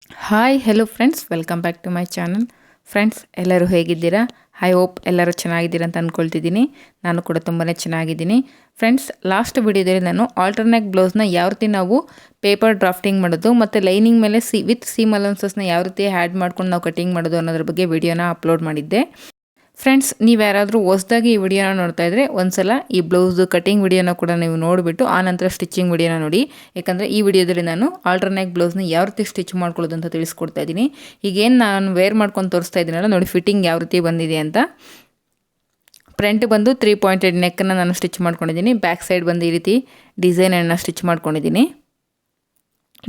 Hi hello friends, welcome back to my channel. Friends, ಎಲ್ಲರೂ ಹೇಗಿದ್ದೀರಾ? I hope ಎಲ್ಲರೂ ಚೆನ್ನಾಗಿದ್ದೀರಾ ಅಂತ ಅಂದ್ಕೊಳ್ತಿದ್ದೀನಿ. ನಾನು ಕೂಡ ತುಂಬಾ ಚೆನ್ನಾಗಿದ್ದೀನಿ. ಫ್ರೆಂಡ್ಸ್, ಲಾಸ್ಟ್ ವಿಡಿಯೋದಲ್ಲಿ ನಾನು ಆಲ್ಟರ್ನೇಟ್ ಬ್ಲೌಸ್ನ ಯಾವ ರೀತಿ ನಾವು ಪೇಪರ್ ಡ್ರಾಫ್ಟಿಂಗ್ ಮಾಡೋದು ಮತ್ತು ಲೈನಿಂಗ್ ಮೇಲೆ ವಿತ್ ಸೀಮ್ ಅಲೌನ್ಸಸ್ನ ಯಾವ ರೀತಿ ಆ್ಯಡ್ ಮಾಡ್ಕೊಂಡು ನಾವು ಕಟಿಂಗ್ ಮಾಡೋದು ಅನ್ನೋದ್ರ ಬಗ್ಗೆ ವಿಡಿಯೋನ ಅಪ್ಲೋಡ್ ಮಾಡಿದ್ದೆ. ಫ್ರೆಂಡ್ಸ್, ನೀವು ಯಾರಾದರೂ ಹೊಸದಾಗಿ ಈ ವಿಡಿಯೋನ ನೋಡ್ತಾ ಇದ್ದರೆ ಒಂದ್ಸಲ ಈ ಬ್ಲೌಸ್ ಕಟಿಂಗ್ ವಿಡಿಯೋನ ಕೂಡ ನೀವು ನೋಡಿಬಿಟ್ಟು ಆನಂತರ ಸ್ಟಿಚಿಂಗ್ ವಿಡಿಯೋನ ನೋಡಿ. ಯಾಕಂದರೆ ಈ ವಿಡಿಯೋದಲ್ಲಿ ನಾನು ಆಲ್ಟರ್ನೇಟ್ ಬ್ಲೌಸ್ನ ಯಾವ ರೀತಿ ಸ್ಟಿಚ್ ಮಾಡ್ಕೊಳ್ಳೋದು ಅಂತ ತಿಳಿಸ್ಕೊಡ್ತಾ ಇದ್ದೀನಿ. ಈಗೇನು ನಾನು ವೇರ್ ಮಾಡ್ಕೊಂಡು ತೋರಿಸ್ತಾ ಇದ್ದೀನಲ್ಲ ನೋಡಿ, ಫಿಟ್ಟಿಂಗ್ ಯಾವ ರೀತಿ ಬಂದಿದೆ ಅಂತ. ಫ್ರಂಟ್ ಬಂದು 3 ಪಾಯಿಂಟೆಡ್ ನೆಕ್ಕನ್ನು ನಾನು ಸ್ಟಿಚ್ ಮಾಡ್ಕೊಂಡಿದ್ದೀನಿ. ಬ್ಯಾಕ್ ಸೈಡ್ ಬಂದು ಈ ರೀತಿ ಡಿಸೈನನ್ನು ಸ್ಟಿಚ್ ಮಾಡ್ಕೊಂಡಿದ್ದೀನಿ.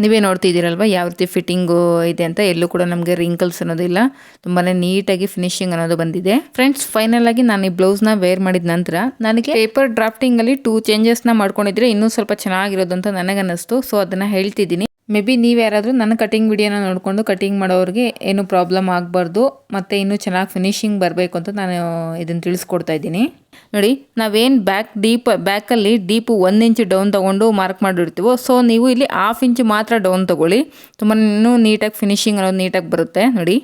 ನೀವೇ ನೋಡ್ತಿದ್ದೀರಲ್ವ ಯಾವ ರೀತಿ ಫಿಟ್ಟಿಂಗು ಇದೆ ಅಂತ. ಎಲ್ಲೂ ಕೂಡ ನಮಗೆ ರಿಂಕಲ್ಸ್ ಅನ್ನೋದಿಲ್ಲ, ತುಂಬಾ ನೀಟಾಗಿ ಫಿನಿಶಿಂಗ್ ಅನ್ನೋದು ಬಂದಿದೆ. ಫ್ರೆಂಡ್ಸ್, ಫೈನಲ್ ಆಗಿ ನಾನು ಈ ಬ್ಲೌಸ್ನ ವೇರ್ ಮಾಡಿದ ನಂತರ ನನಗೆ ಪೇಪರ್ ಡ್ರಾಫ್ಟಿಂಗಲ್ಲಿ 2 ಚೇಂಜಸ್ನ ಮಾಡ್ಕೊಂಡಿದ್ರೆ ಇನ್ನೂ ಸ್ವಲ್ಪ ಚೆನ್ನಾಗಿರೋದು ಅಂತ ನನಗನ್ನಿಸ್ತು. ಸೊ ಅದನ್ನು ಹೇಳ್ತಿದ್ದೀನಿ. ಮೇ ಬಿ ನೀವು ಯಾರಾದರೂ ನನ್ನ ಕಟಿಂಗ್ ವಿಡಿಯೋನ ನೋಡಿಕೊಂಡು ಕಟಿಂಗ್ ಮಾಡೋರಿಗೆ ಏನು ಪ್ರಾಬ್ಲಮ್ ಆಗಬಾರ್ದು ಮತ್ತು ಇನ್ನೂ ಚೆನ್ನಾಗಿ ಫಿನಿಶಿಂಗ್ ಬರಬೇಕು ಅಂತ ನಾನು ಇದನ್ನು ತಿಳಿಸ್ಕೊಡ್ತಾ ಇದ್ದೀನಿ. ನೋಡಿ, ನಾವೇನು ಬ್ಯಾಕಲ್ಲಿ ಡೀಪು 1 ಇಂಚ್ ಡೌನ್ ತೊಗೊಂಡು ಮಾರ್ಕ್ ಮಾಡಿರ್ತೀವೋ, ಸೊ ನೀವು ಇಲ್ಲಿ 1/2 ಇಂಚ್ ಮಾತ್ರ ಡೌನ್ ತೊಗೊಳ್ಳಿ. ತುಂಬಾ ಇನ್ನೂ ನೀಟಾಗಿ ಫಿನಿಶಿಂಗ್ ಅನ್ನೋದು ನೀಟಾಗಿ ಬರುತ್ತೆ. ನೋಡಿ,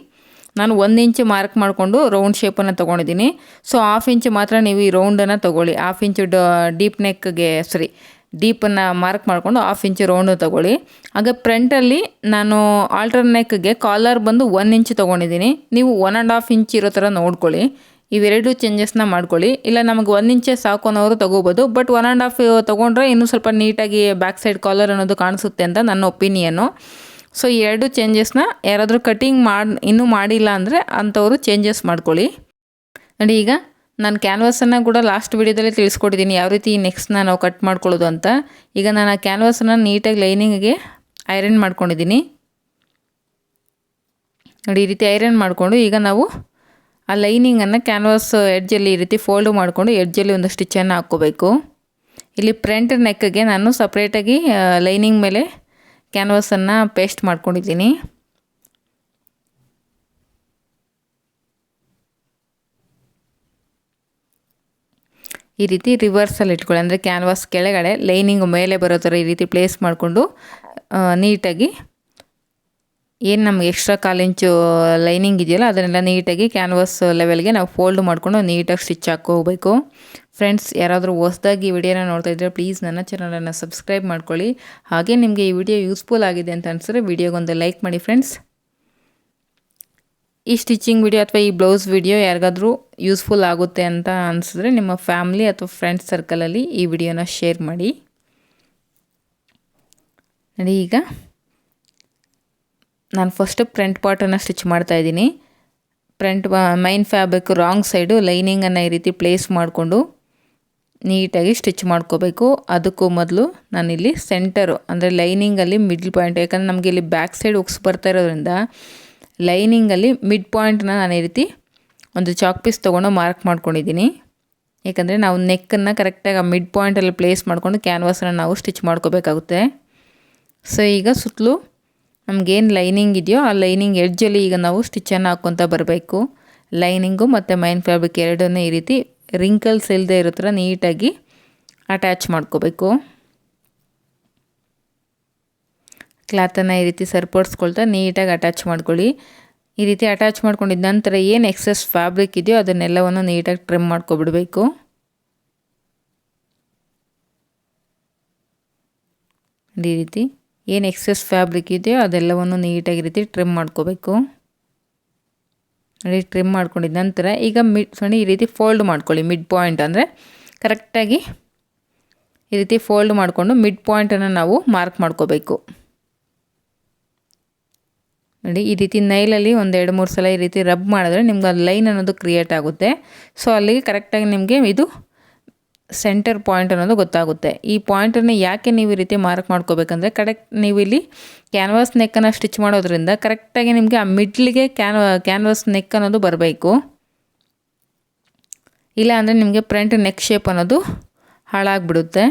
ನಾನು 1 ಇಂಚ್ ಮಾರ್ಕ್ ಮಾಡಿಕೊಂಡು ರೌಂಡ್ ಶೇಪನ್ನು ತೊಗೊಂಡಿದ್ದೀನಿ. ಸೊ 1/2 ಇಂಚ್ ಮಾತ್ರ ನೀವು ಈ ರೌಂಡನ್ನು ತೊಗೊಳ್ಳಿ. 1/2 ಇಂಚ್ ಡೀಪನ್ನು ಮಾರ್ಕ್ ಮಾಡಿಕೊಂಡು 1/2 ಇಂಚ್ ರೌಂಡು ತೊಗೊಳ್ಳಿ. ಹಾಗೆ ಫ್ರಂಟಲ್ಲಿ ನಾನು ಆಲ್ಟರ್ನೇಕ್ಗೆ ಕಾಲರ್ ಬಂದು 1 ಇಂಚ್ ತೊಗೊಂಡಿದ್ದೀನಿ. ನೀವು 1.5 ಇಂಚ್ ಇರೋ ಥರ ನೋಡ್ಕೊಳ್ಳಿ. ಇವೆರಡು ಚೇಂಜಸ್ನ ಮಾಡ್ಕೊಳ್ಳಿ. ಇಲ್ಲ ನಮಗೆ 1 ಇಂಚೇ ಸಾಕು ಅನ್ನೋರು ತೊಗೋಬೋದು, ಬಟ್ 1.5 ತೊಗೊಂಡ್ರೆ ಇನ್ನೂ ಸ್ವಲ್ಪ ನೀಟಾಗಿ ಬ್ಯಾಕ್ ಸೈಡ್ ಕಾಲರ್ ಅನ್ನೋದು ಕಾಣಿಸುತ್ತೆ ಅಂತ ನನ್ನ ಒಪಿನಿಯನ್ನು. ಸೊ ಈ 2 ಚೇಂಜಸ್ನ ಯಾರಾದರೂ ಕಟಿಂಗ್ ಇನ್ನೂ ಮಾಡಿಲ್ಲ ಅಂದರೆ ಅಂಥವರು ಚೇಂಜಸ್ ಮಾಡ್ಕೊಳ್ಳಿ. ನೋಡಿ, ಈಗ ನಾನು ಕ್ಯಾನ್ವಾಸನ್ನು ಕೂಡ ಲಾಸ್ಟ್ ವಿಡಿಯೋದಲ್ಲಿ ತಿಳಿಸ್ಕೊಟ್ಟಿದ್ದೀನಿ ಯಾವ ರೀತಿ ನೆಕ್ಸ್ಟ್ನ ನಾವು ಕಟ್ ಮಾಡ್ಕೊಳ್ಳೋದು ಅಂತ. ಈಗ ನಾನು ಆ ಕ್ಯಾನ್ವಾಸನ್ನು ನೀಟಾಗಿ ಲೈನಿಂಗಿಗೆ ಐರನ್ ಮಾಡ್ಕೊಂಡಿದ್ದೀನಿ. ನೋಡಿ, ಈ ರೀತಿ ಐರನ್ ಮಾಡಿಕೊಂಡು ಈಗ ನಾವು ಆ ಲೈನಿಂಗನ್ನು ಕ್ಯಾನ್ವಾಸ್ ಎಡ್ಜಲ್ಲಿ ಈ ರೀತಿ ಫೋಲ್ಡ್ ಮಾಡಿಕೊಂಡು ಎಡ್ಜಲ್ಲಿ ಒಂದು ಸ್ಟಿಚ್ಚನ್ನು ಹಾಕ್ಕೋಬೇಕು. ಇಲ್ಲಿ ಫ್ರಂಟ್ ನೆಕ್ಗೆ ನಾನು ಸಪ್ರೇಟಾಗಿ ಲೈನಿಂಗ್ ಮೇಲೆ ಕ್ಯಾನ್ವಾಸನ್ನು ಪೇಸ್ಟ್ ಮಾಡ್ಕೊಂಡಿದ್ದೀನಿ. ಈ ರೀತಿ ರಿವರ್ಸಲ್ಲಿ ಇಟ್ಕೊಳ್ಳಿ, ಅಂದರೆ ಕ್ಯಾನ್ವಾಸ್ ಕೆಳಗಡೆ ಲೈನಿಂಗ್ ಮೇಲೆ ಬರೋ ಥರ ಈ ರೀತಿ ಪ್ಲೇಸ್ ಮಾಡಿಕೊಂಡು ನೀಟಾಗಿ ಏನು ನಮಗೆ ಎಕ್ಸ್ಟ್ರಾ 1/4 ಇಂಚು ಲೈನಿಂಗ್ ಇದೆಯಲ್ಲ ಅದನ್ನೆಲ್ಲ ನೀಟಾಗಿ ಕ್ಯಾನ್ವಾಸ್ ಲೆವೆಲ್ಗೆ ನಾವು ಫೋಲ್ಡ್ ಮಾಡಿಕೊಂಡು ನೀಟಾಗಿ ಸ್ಟಿಚ್ ಹಾಕ್ಕೋಬೇಕು. ಫ್ರೆಂಡ್ಸ್, ಯಾರಾದರೂ ಹೊಸದಾಗಿ ಈ ವಿಡಿಯೋನ ನೋಡ್ತಾ ಇದ್ದರೆ ಪ್ಲೀಸ್ ನನ್ನ ಚಾನಲನ್ನು ಸಬ್ಸ್ಕ್ರೈಬ್ ಮಾಡ್ಕೊಳ್ಳಿ. ಹಾಗೆ ನಿಮಗೆ ಈ ವಿಡಿಯೋ ಯೂಸ್ಫುಲ್ ಆಗಿದೆ ಅಂತ ಅನಿಸಿದ್ರೆ ವಿಡಿಯೋಗೊಂದು ಲೈಕ್ ಮಾಡಿ. ಫ್ರೆಂಡ್ಸ್, ಈ ಸ್ಟಿಚಿಂಗ್ ವಿಡಿಯೋ ಅಥವಾ ಈ ಬ್ಲೌಸ್ ವಿಡಿಯೋ ಯಾರಿಗಾದರೂ ಯೂಸ್ಫುಲ್ ಆಗುತ್ತೆ ಅಂತ ಅನಿಸಿದ್ರೆ ನಿಮ್ಮ ಫ್ಯಾಮ್ಲಿ ಅಥವಾ ಫ್ರೆಂಡ್ಸ್ ಸರ್ಕಲಲ್ಲಿ ಈ ವಿಡಿಯೋನ ಶೇರ್ ಮಾಡಿ. ನೋಡಿ, ಈಗ ನಾನು ಫಸ್ಟ್ ಫ್ರಂಟ್ ಪಾರ್ಟನ್ನು ಸ್ಟಿಚ್ ಮಾಡ್ತಾಯಿದ್ದೀನಿ. ಮೈನ್ ಫ್ಯಾಬ್ರಿಕ್ ರಾಂಗ್ ಸೈಡು ಲೈನಿಂಗನ್ನು ಈ ರೀತಿ ಪ್ಲೇಸ್ ಮಾಡಿಕೊಂಡು ನೀಟಾಗಿ ಸ್ಟಿಚ್ ಮಾಡ್ಕೋಬೇಕು. ಅದಕ್ಕೂ ಮೊದಲು ನಾನಿಲ್ಲಿ ಸೆಂಟರು ಅಂದರೆ ಲೈನಿಂಗಲ್ಲಿ ಮಿಡ್ಲ್ ಪಾಯಿಂಟ್, ಯಾಕಂದರೆ ನಮಗೆ ಇಲ್ಲಿ ಬ್ಯಾಕ್ ಸೈಡ್ ಉಕ್ಸ್ ಬರ್ತಾ ಇರೋದ್ರಿಂದ ಲೈನಿಂಗಲ್ಲಿ ಮಿಡ್ ಪಾಯಿಂಟ್ನ ನಾನು ಈ ರೀತಿ ಒಂದು ಚಾಕ್ ಪೀಸ್ ತೊಗೊಂಡು ಮಾರ್ಕ್ ಮಾಡ್ಕೊಂಡಿದ್ದೀನಿ. ಯಾಕಂದರೆ ನಾವು ನೆಕ್ಕನ್ನು ಕರೆಕ್ಟಾಗಿ ಆ ಮಿಡ್ ಪಾಯಿಂಟಲ್ಲಿ ಪ್ಲೇಸ್ ಮಾಡಿಕೊಂಡು ಕ್ಯಾನ್ವಾಸನ್ನು ನಾವು ಸ್ಟಿಚ್ ಮಾಡ್ಕೋಬೇಕಾಗುತ್ತೆ. ಸೊ ಈಗ ಸುತ್ತಲೂ ನಮಗೇನು ಲೈನಿಂಗ್ ಇದೆಯೋ ಆ ಲೈನಿಂಗ್ ಎಡ್ಜಲ್ಲಿ ಈಗ ನಾವು ಸ್ಟಿಚ್ಚನ್ನು ಹಾಕ್ಕೊತ ಬರಬೇಕು. ಲೈನಿಂಗು ಮತ್ತು ಮೈನ್ ಫ್ಯಾಬ್ರಿಕ್ ಎರಡನ್ನೂ ಈ ರೀತಿ ರಿಂಕಲ್ಸ್ ಇಲ್ಲದೆ ಇರೋ ಥರ ನೀಟಾಗಿ ಅಟ್ಯಾಚ್ ಮಾಡ್ಕೋಬೇಕು. ಕ್ಲಾತನ್ನು ಈ ರೀತಿ ಸರಿಪಡಿಸ್ಕೊಳ್ತಾ ನೀಟಾಗಿ ಅಟ್ಯಾಚ್ ಮಾಡ್ಕೊಳ್ಳಿ. ಈ ರೀತಿ ಅಟ್ಯಾಚ್ ಮಾಡ್ಕೊಂಡಿದ್ದ ನಂತರ ಏನು ಎಕ್ಸೆಸ್ ಫ್ಯಾಬ್ರಿಕ್ ಇದೆಯೋ ಅದನ್ನೆಲ್ಲವನ್ನು ನೀಟಾಗಿ ಟ್ರಿಮ್ ಮಾಡ್ಕೊಬಿಡಬೇಕು. ಈ ರೀತಿ ಏನು ಎಕ್ಸೆಸ್ ಫ್ಯಾಬ್ರಿಕ್ ಇದೆಯೋ ಅದೆಲ್ಲವನ್ನು ನೀಟಾಗಿ ಈ ರೀತಿ ಟ್ರಿಮ್ ಮಾಡ್ಕೋಬೇಕು. ನೋಡಿ, ಟ್ರಿಮ್ ಮಾಡ್ಕೊಂಡಿದ್ದ ನಂತರ ಈಗ ಈ ರೀತಿ ಫೋಲ್ಡ್ ಮಾಡ್ಕೊಳ್ಳಿ. ಮಿಡ್ ಪಾಯಿಂಟ್ ಅಂದರೆ ಕರೆಕ್ಟಾಗಿ ಈ ರೀತಿ ಫೋಲ್ಡ್ ಮಾಡಿಕೊಂಡು ಮಿಡ್ ಪಾಯಿಂಟನ್ನು ನಾವು ಮಾರ್ಕ್ ಮಾಡ್ಕೋಬೇಕು. ನೋಡಿ, ಈ ರೀತಿ ನೈಲಲ್ಲಿ 1-2-3 ಸಲ ಈ ರೀತಿ ರಬ್ ಮಾಡಿದ್ರೆ ನಿಮ್ಗೆ ಅದು ಲೈನ್ ಅನ್ನೋದು ಕ್ರಿಯೇಟ್ ಆಗುತ್ತೆ. ಸೊ ಅಲ್ಲಿಗೆ ಕರೆಕ್ಟಾಗಿ ನಿಮಗೆ ಇದು ಸೆಂಟರ್ ಪಾಯಿಂಟ್ ಅನ್ನೋದು ಗೊತ್ತಾಗುತ್ತೆ. ಈ ಪಾಯಿಂಟನ್ನು ಯಾಕೆ ನೀವು ಈ ರೀತಿ ಮಾರ್ಕ್ ಮಾಡ್ಕೋಬೇಕಂದ್ರೆ ನೀವು ಇಲ್ಲಿ ಕ್ಯಾನ್ವಾಸ್ ನೆಕ್ಕನ್ನು ಸ್ಟಿಚ್ ಮಾಡೋದ್ರಿಂದ ಕರೆಕ್ಟಾಗಿ ನಿಮಗೆ ಆ ಮಿಡ್ಲಿಗೆ ಕ್ಯಾನ್ವಾಸ್ ನೆಕ್ ಅನ್ನೋದು ಬರಬೇಕು. ಇಲ್ಲ ಅಂದರೆ ನಿಮಗೆ ಫ್ರಂಟ್ ನೆಕ್ ಶೇಪ್ ಅನ್ನೋದು ಹಾಳಾಗಿಬಿಡುತ್ತೆ,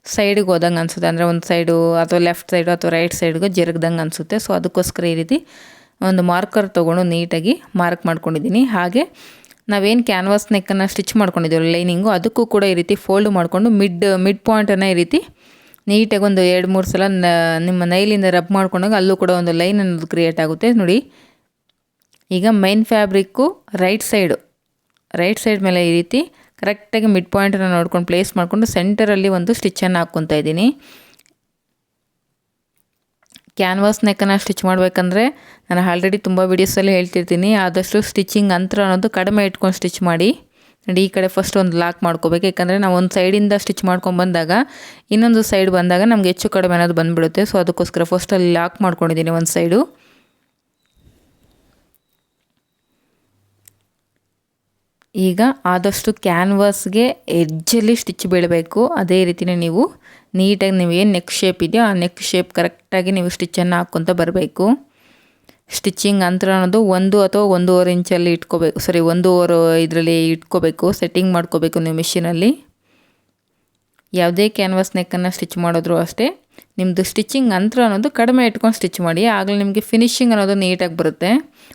ಸೈಡಿಗೆ ಹೋದಂಗೆ ಅನಿಸುತ್ತೆ. ಅಂದರೆ ಒಂದು ಸೈಡು ಅಥವಾ ಲೆಫ್ಟ್ ಸೈಡು ಅಥವಾ ರೈಟ್ ಸೈಡ್ಗೆ ಜರುಗ್ದಂಗೆ ಅನಿಸುತ್ತೆ. ಸೊ ಅದಕ್ಕೋಸ್ಕರ ಈ ರೀತಿ ಒಂದು ಮಾರ್ಕರ್ ತೊಗೊಂಡು ನೀಟಾಗಿ ಮಾರ್ಕ್ ಮಾಡ್ಕೊಂಡಿದ್ದೀನಿ. ಹಾಗೆ ನಾವೇನು ಕ್ಯಾನ್ವಾಸ್ ನೆಕ್ಕನ್ನು ಸ್ಟಿಚ್ ಮಾಡ್ಕೊಂಡಿದ್ದೀವಿ ಲೈನಿಂಗು, ಅದಕ್ಕೂ ಕೂಡ ಈ ರೀತಿ ಫೋಲ್ಡ್ ಮಾಡಿಕೊಂಡು ಮಿಡ್ ಪಾಯಿಂಟನ್ನು ಈ ರೀತಿ ನೀಟಾಗಿ ಒಂದು 2-3 ಸಲ ನಿಮ್ಮ ನೈಲಿಂದ ರಬ್ ಮಾಡ್ಕೊಂಡಾಗ ಅಲ್ಲೂ ಕೂಡ ಒಂದು ಲೈನ್ ಅನ್ನೋದು ಕ್ರಿಯೇಟ್ ಆಗುತ್ತೆ ನೋಡಿ. ಈಗ ಮೈನ್ ಫ್ಯಾಬ್ರಿಕ್ಕು ರೈಟ್ ಸೈಡ್ ಮೇಲೆ ಈ ರೀತಿ ಕರೆಕ್ಟಾಗಿ ಮಿಡ್ ಪಾಯಿಂಟನ್ನು ನೋಡ್ಕೊಂಡು ಪ್ಲೇಸ್ ಮಾಡಿಕೊಂಡು ಸೆಂಟರಲ್ಲಿ ಒಂದು ಸ್ಟಿಚ್ಚನ್ನು ಹಾಕ್ಕೊತಾ ಇದ್ದೀನಿ. ಕ್ಯಾನ್ವಾಸ್ ನೆಕ್ಕನ್ನು ಸ್ಟಿಚ್ ಮಾಡಬೇಕಂದ್ರೆ ನಾನು ಆಲ್ರೆಡಿ ತುಂಬ ವೀಡಿಯೋಸಲ್ಲಿ ಹೇಳ್ತಿರ್ತೀನಿ, ಆದಷ್ಟು ಸ್ಟಿಚಿಂಗ್ ಅಂತರ ಅನ್ನೋದು ಕಡಿಮೆ ಇಟ್ಕೊಂಡು ಸ್ಟಿಚ್ ಮಾಡಿ. ನೋಡಿ ಈ ಕಡೆ ಫಸ್ಟ್ ಒಂದು ಲಾಕ್ ಮಾಡ್ಕೋಬೇಕು, ಯಾಕಂದರೆ ನಾವು ಒಂದು ಸೈಡಿಂದ ಸ್ಟಿಚ್ ಮಾಡ್ಕೊಂಡು ಬಂದಾಗ ಇನ್ನೊಂದು ಸೈಡ್ ಬಂದಾಗ ನಮಗೆ ಹೆಚ್ಚು ಕಡಿಮೆ ಅನ್ನೋದು ಬಂದುಬಿಡುತ್ತೆ. ಸೊ ಅದಕ್ಕೋಸ್ಕರ ಫಸ್ಟಲ್ಲಿ ಲಾಕ್ ಮಾಡ್ಕೊಂಡಿದ್ದೀನಿ ಒಂದು ಸೈಡು. ಈಗ ಆದಷ್ಟು ಕ್ಯಾನ್ವಾಸ್ಗೆ ಎಡ್ಜಲ್ಲಿ ಸ್ಟಿಚ್ ಬೀಳಬೇಕು. ಅದೇ ರೀತಿಯೇ ನೀವು ನೀಟಾಗಿ ನೀವು ಏನು ನೆಕ್ ಶೇಪ್ ಇದೆಯೋ ಆ ನೆಕ್ ಶೇಪ್ ಕರೆಕ್ಟಾಗಿ ನೀವು ಸ್ಟಿಚ್ಚನ್ನು ಹಾಕ್ಕೊತ ಬರಬೇಕು. ಸ್ಟಿಚಿಂಗ್ ಅಂತರ ಅನ್ನೋದು 1 ಅಥವಾ 1.5 ಇಂಚಲ್ಲಿ ಇಟ್ಕೋಬೇಕು, 1.5 ಇದರಲ್ಲಿ ಇಟ್ಕೋಬೇಕು, ಸೆಟ್ಟಿಂಗ್ ಮಾಡ್ಕೋಬೇಕು ನೀವು ಮಿಷಿನಲ್ಲಿ. ಯಾವುದೇ ಕ್ಯಾನ್ವಾಸ್ ನೆಕ್ಕನ್ನು ಸ್ಟಿಚ್ ಮಾಡಿದ್ರು ಅಷ್ಟೇ ನಿಮ್ಮದು ಸ್ಟಿಚಿಂಗ್ ಅಂತರ ಅನ್ನೋದು ಕಡಿಮೆ ಇಟ್ಕೊಂಡು ಸ್ಟಿಚ್ ಮಾಡಿ, ಆಗಲೇ ನಿಮಗೆ ಫಿನಿಶಿಂಗ್ ಅನ್ನೋದು ನೀಟಾಗಿ ಬರುತ್ತೆ.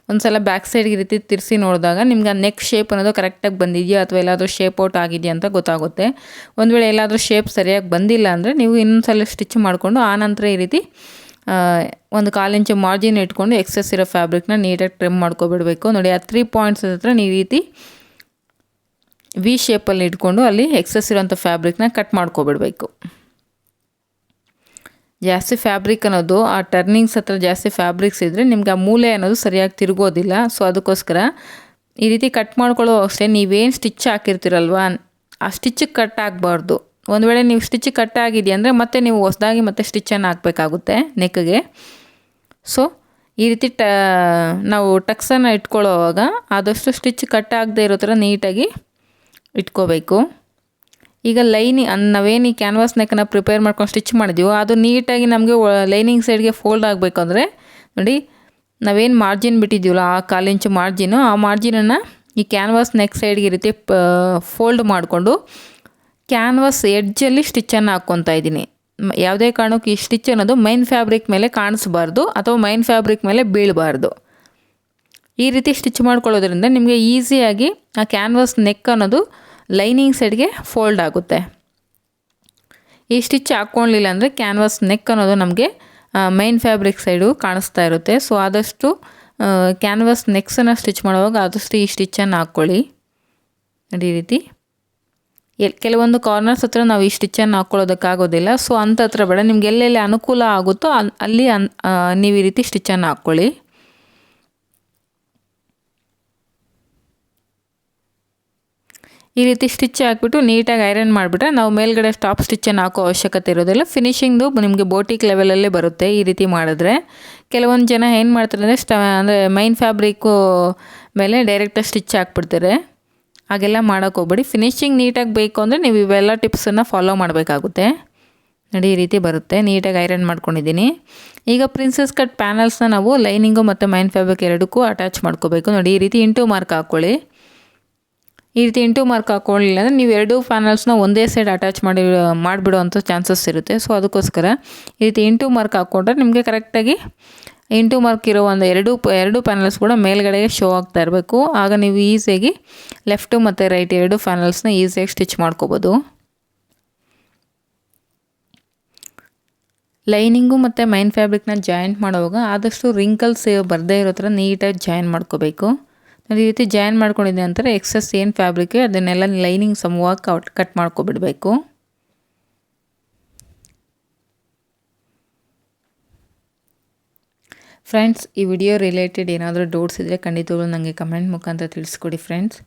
ಒಂದು ಸಲ ಬ್ಯಾಕ್ ಸೈಡ್ಗೆ ರೀತಿ ತಿರ್ಸಿ ನೋಡಿದಾಗ ನಿಮ್ಗೆ ಆ ನೆಕ್ ಶೇಪ್ ಅನ್ನೋದು ಕರೆಕ್ಟಾಗಿ ಬಂದಿದೆಯಾ ಅಥವಾ ಎಲ್ಲಾದರೂ ಶೇಪ್ ಔಟ್ ಆಗಿದೆಯಾ ಅಂತ ಗೊತ್ತಾಗುತ್ತೆ. ಒಂದು ವೇಳೆ ಎಲ್ಲಾದರೂ ಶೇಪ್ ಸರಿಯಾಗಿ ಬಂದಿಲ್ಲ ಅಂದರೆ ನೀವು ಇನ್ನೊಂದು ಸಲ ಸ್ಟಿಚ್ ಮಾಡಿಕೊಂಡು ಆನಂತರ ಈ ರೀತಿ 1/4 ಇಂಚು ಮಾರ್ಜಿನ್ ಇಟ್ಕೊಂಡು ಎಕ್ಸೆಸ್ ಇರೋ ಫ್ಯಾಬ್ರಿಕ್ನ ನೀಟಾಗಿ ಟ್ರಿಮ್ ಮಾಡ್ಕೊಬಿಡಬೇಕು. ನೋಡಿ ಆ 3 ಪಾಯಿಂಟ್ಸ್ ಹತ್ರ ಈ ರೀತಿ ವಿ ಶೇಪಲ್ಲಿ ಇಟ್ಕೊಂಡು ಅಲ್ಲಿ ಎಕ್ಸೆಸ್ ಇರೋಂಥ ಫ್ಯಾಬ್ರಿಕ್ನ ಕಟ್ ಮಾಡ್ಕೊಬಿಡಬೇಕು. ಜಾಸ್ತಿ ಫ್ಯಾಬ್ರಿಕ್ ಅನ್ನೋದು ಆ ಟರ್ನಿಂಗ್ಸ್ ಹತ್ರ ಜಾಸ್ತಿ ಫ್ಯಾಬ್ರಿಕ್ಸ್ ಇದ್ದರೆ ನಿಮ್ಗೆ ಆ ಮೂಲೆ ಅನ್ನೋದು ಸರಿಯಾಗಿ ತಿರುಗೋದಿಲ್ಲ. ಸೊ ಅದಕ್ಕೋಸ್ಕರ ಈ ರೀತಿ ಕಟ್ ಮಾಡ್ಕೊಳ್ಳೋ ಅಷ್ಟೇ ನೀವೇನು ಸ್ಟಿಚ್ ಹಾಕಿರ್ತೀರಲ್ವ ಆ ಸ್ಟಿಚ್ಚಿಗೆ ಕಟ್ ಆಗಬಾರ್ದು. ಒಂದು ವೇಳೆ ನೀವು ಸ್ಟಿಚ್ ಕಟ್ ಆಗಿದೆಯಾ ಅಂದರೆ ಮತ್ತೆ ನೀವು ಹೊಸದಾಗಿ ಮತ್ತೆ ಸ್ಟಿಚ್ಚನ್ನು ಹಾಕಬೇಕಾಗುತ್ತೆ ನೆಕ್ಗೆ. ಸೊ ಈ ರೀತಿ ನಾವು ಟಕ್ಸನ್ನು ಇಟ್ಕೊಳ್ಳೋವಾಗ ಆದಷ್ಟು ಸ್ಟಿಚ್ ಕಟ್ ಆಗದೆ ಇರೋ ಥರ ನೀಟಾಗಿ ಇಟ್ಕೋಬೇಕು. ಈಗ ನಾವೇನು ಈ ಕ್ಯಾನ್ವಾಸ್ ನೆಕ್ಕನ್ನು ಪ್ರಿಪೇರ್ ಮಾಡ್ಕೊಂಡು ಸ್ಟಿಚ್ ಮಾಡಿದ್ದೀವೋ ಅದು ನೀಟಾಗಿ ನಮಗೆ ಲೈನಿಂಗ್ ಸೈಡ್ಗೆ ಫೋಲ್ಡ್ ಆಗಬೇಕಂದ್ರೆ ನೋಡಿ ನಾವೇನು ಮಾರ್ಜಿನ್ ಬಿಟ್ಟಿದ್ದೀವಲ್ಲ ಆ 1/4 ಇಂಚು ಮಾರ್ಜಿನು, ಆ ಮಾರ್ಜಿನನ್ನು ಈ ಕ್ಯಾನ್ವಾಸ್ ನೆಕ್ ಸೈಡ್ಗೆ ಈ ರೀತಿ ಫೋಲ್ಡ್ ಮಾಡಿಕೊಂಡು ಕ್ಯಾನ್ವಾಸ್ ಎಡ್ಜಲ್ಲಿ ಸ್ಟಿಚ್ಚನ್ನು ಹಾಕ್ಕೊತಾ ಇದ್ದೀನಿ. ಯಾವುದೇ ಕಾರಣಕ್ಕೂ ಈ ಸ್ಟಿಚ್ ಅನ್ನೋದು ಮೈನ್ ಫ್ಯಾಬ್ರಿಕ್ ಮೇಲೆ ಕಾಣಿಸ್ಬಾರ್ದು ಅಥವಾ ಮೈನ್ ಫ್ಯಾಬ್ರಿಕ್ ಮೇಲೆ ಬೀಳಬಾರ್ದು. ಈ ರೀತಿ ಸ್ಟಿಚ್ ಮಾಡ್ಕೊಳ್ಳೋದ್ರಿಂದ ನಿಮಗೆ ಈಸಿಯಾಗಿ ಆ ಕ್ಯಾನ್ವಾಸ್ ನೆಕ್ ಅನ್ನೋದು ಲೈನಿಂಗ್ ಸೈಡ್ಗೆ ಫೋಲ್ಡ್ ಆಗುತ್ತೆ. ಈ ಸ್ಟಿಚ್ ಹಾಕ್ಕೊಳ್ಳಿಲ್ಲ ಅಂದರೆ ಕ್ಯಾನ್ವಾಸ್ ನೆಕ್ ಅನ್ನೋದು ನಮಗೆ ಮೈನ್ ಫ್ಯಾಬ್ರಿಕ್ ಸೈಡು ಕಾಣಿಸ್ತಾ ಇರುತ್ತೆ. ಸೊ ಆದಷ್ಟು ಕ್ಯಾನ್ವಾಸ್ ನೆಕ್ಸನ್ನು ಸ್ಟಿಚ್ ಮಾಡುವಾಗ ಆದಷ್ಟು ಈ ಸ್ಟಿಚ್ಚನ್ನು ಹಾಕ್ಕೊಳ್ಳಿ. ನೋಡಿ ಈ ರೀತಿ ಕೆಲವೊಂದು ಕಾರ್ನರ್ಸ್ ಹತ್ರ ನಾವು ಈ ಸ್ಟಿಚ್ಚನ್ನು ಹಾಕ್ಕೊಳ್ಳೋದಕ್ಕಾಗೋದಿಲ್ಲ. ಸೊ ಅಂಥ ಹತ್ರ ಬೇಡ, ನಿಮ್ಗೆ ಎಲ್ಲೆಲ್ಲಿ ಅನುಕೂಲ ಆಗುತ್ತೋ ಅಲ್ಲಿ ನೀವು ಈ ರೀತಿ ಸ್ಟಿಚ್ಚನ್ನು ಹಾಕ್ಕೊಳ್ಳಿ. ಈ ರೀತಿ ಸ್ಟಿಚ್ ಹಾಕ್ಬಿಟ್ಟು ನೀಟಾಗಿ ಐರನ್ ಮಾಡಿಬಿಟ್ರೆ ನಾವು ಮೇಲ್ಗಡೆ ಟಾಪ್ ಸ್ಟಿಚ್ಚನ್ನು ಹಾಕೋ ಅವಶ್ಯಕತೆ ಇರೋದಿಲ್ಲ. ಫಿನಿಶಿಂಗ್ದು ನಿಮಗೆ ಬೋಟಿಕ್ ಲೆವೆಲಲ್ಲೇ ಬರುತ್ತೆ ಈ ರೀತಿ ಮಾಡಿದ್ರೆ. ಕೆಲವೊಂದು ಜನ ಏನು ಮಾಡ್ತಾರೆ ಅಂದರೆ ಮೈನ್ ಫ್ಯಾಬ್ರಿಕ್ಕು ಮೇಲೆ ಡೈರೆಕ್ಟಾಗಿ ಸ್ಟಿಚ್ ಹಾಕ್ಬಿಡ್ತಾರೆ. ಹಾಗೆಲ್ಲ ಮಾಡೋಕ್ಕೆ ಹೋಗ್ಬೇಡಿ. ಫಿನಿಶಿಂಗ್ ನೀಟಾಗಿ ಬೇಕು ಅಂದರೆ ನೀವು ಇವೆಲ್ಲ ಟಿಪ್ಸನ್ನು ಫಾಲೋ ಮಾಡಬೇಕಾಗುತ್ತೆ. ನೋಡಿ ಈ ರೀತಿ ಬರುತ್ತೆ. ನೀಟಾಗಿ ಐರನ್ ಮಾಡ್ಕೊಂಡಿದ್ದೀನಿ. ಈಗ ಪ್ರಿನ್ಸಸ್ ಕಟ್ ಪ್ಯಾನಲ್ಸ್ನ ನಾವು ಲೈನಿಂಗು ಮತ್ತು ಮೈನ್ ಫ್ಯಾಬ್ರಿಕ್ ಎರಡಕ್ಕೂ ಅಟ್ಯಾಚ್ ಮಾಡ್ಕೋಬೇಕು. ನೋಡಿ ಈ ರೀತಿ ಇಂಟು ಮಾರ್ಕ್ ಹಾಕ್ಕೊಳ್ಳಿ. ಈ ರೀತಿ ಇಂಟು ಮಾರ್ಕ್ ಹಾಕ್ಕೊಳ್ಳಿಲ್ಲ ಅಂದರೆ ನೀವು 2 ಪ್ಯಾನಲ್ಸ್ನ ಒಂದೇ ಸೈಡ್ ಅಟ್ಯಾಚ್ ಮಾಡಿಬಿಡೋವಂಥ ಚಾನ್ಸಸ್ ಇರುತ್ತೆ. ಸೊ ಅದಕ್ಕೋಸ್ಕರ ಈ ರೀತಿ ಇಂಟು ಮಾರ್ಕ್ ಹಾಕ್ಕೊಂಡ್ರೆ ನಿಮಗೆ ಕರೆಕ್ಟಾಗಿ ಇಂಟು ಮಾರ್ಕ್ ಇರೋ ಒಂದು ಎರಡು ಪ್ಯಾನಲ್ಸ್ ಕೂಡ ಮೇಲ್ಗಡೆಗೆ ಶೋ ಆಗ್ತಾ ಇರಬೇಕು. ಆಗ ನೀವು ಈಸಿಯಾಗಿ ಲೆಫ್ಟು ಮತ್ತು ರೈಟ್ 2 ಪ್ಯಾನಲ್ಸ್ನ ಈಸಿಯಾಗಿ ಸ್ಟಿಚ್ ಮಾಡ್ಕೋಬೋದು. ಲೈನಿಂಗು ಮತ್ತು ಮೈನ್ ಫ್ಯಾಬ್ರಿಕ್ನ ಜಾಯಿಂಟ್ ಮಾಡುವಾಗ ಆದಷ್ಟು ರಿಂಕಲ್ಸ್ ಬರದೇ ಇರೋ ಥರ ನೀಟಾಗಿ ಜಾಯಿನ್ ಮಾಡ್ಕೋಬೇಕು. ಈ ರೀತಿ ಜಾಯಿನ್ ಮಾಡ್ಕೊಂಡಿದ್ದೆ ನಂತರ ಎಕ್ಸಸ್ ಏನು ಫ್ಯಾಬ್ರಿಕ್ ಅದನ್ನೆಲ್ಲ ಲೈನಿಂಗ್ ಸಮವಾಗಿ ಕಟ್ ಮಾಡ್ಕೊಬಿಡಬೇಕು. ಫ್ರೆಂಡ್ಸ್, ಈ ವಿಡಿಯೋ ರಿಲೇಟೆಡ್ ಏನಾದರೂ ಡೌಟ್ಸ್ ಇದ್ದರೆ ಖಂಡಿತವಾಗ್ಲೂ ನನಗೆ ಕಮೆಂಟ್ ಮುಖಾಂತರ ತಿಳಿಸ್ಕೊಡಿ ಫ್ರೆಂಡ್ಸ್.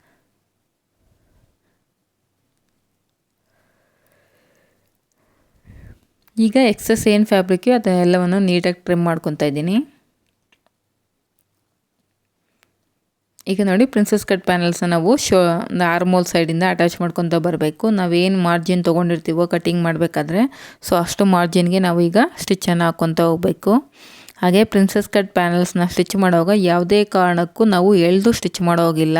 ಈಗ ಎಕ್ಸಸ್ ಏನು ಫ್ಯಾಬ್ರಿಕ್ ಅದೆಲ್ಲವನ್ನು ನೀಟಾಗಿ ಟ್ರಿಮ್ ಮಾಡ್ಕೊತಾ ಇದ್ದೀನಿ. ಈಗ ನೋಡಿ ಪ್ರಿನ್ಸಸ್ ಕಟ್ ಪ್ಯಾನಲ್ಸ್ನ ನಾವು ಆರ್ಮೋಲ್ ಸೈಡಿಂದ ಅಟ್ಯಾಚ್ ಮಾಡ್ಕೊತ ಬರಬೇಕು. ನಾವೇನು ಮಾರ್ಜಿನ್ ತೊಗೊಂಡಿರ್ತೀವೋ ಕಟಿಂಗ್ ಮಾಡಬೇಕಾದ್ರೆ ಸೊ ಅಷ್ಟು ಮಾರ್ಜಿನ್ಗೆ ನಾವು ಈಗ ಸ್ಟಿಚ್ಚನ್ನು ಹಾಕ್ಕೊತ ಹೋಗಬೇಕು. ಹಾಗೆ ಪ್ರಿನ್ಸಸ್ ಕಟ್ ಪ್ಯಾನಲ್ಸ್ನ ಸ್ಟಿಚ್ ಮಾಡುವಾಗ ಯಾವುದೇ ಕಾರಣಕ್ಕೂ ನಾವು ಎಳೆದು ಸ್ಟಿಚ್ ಮಾಡೋಗಿಲ್ಲ.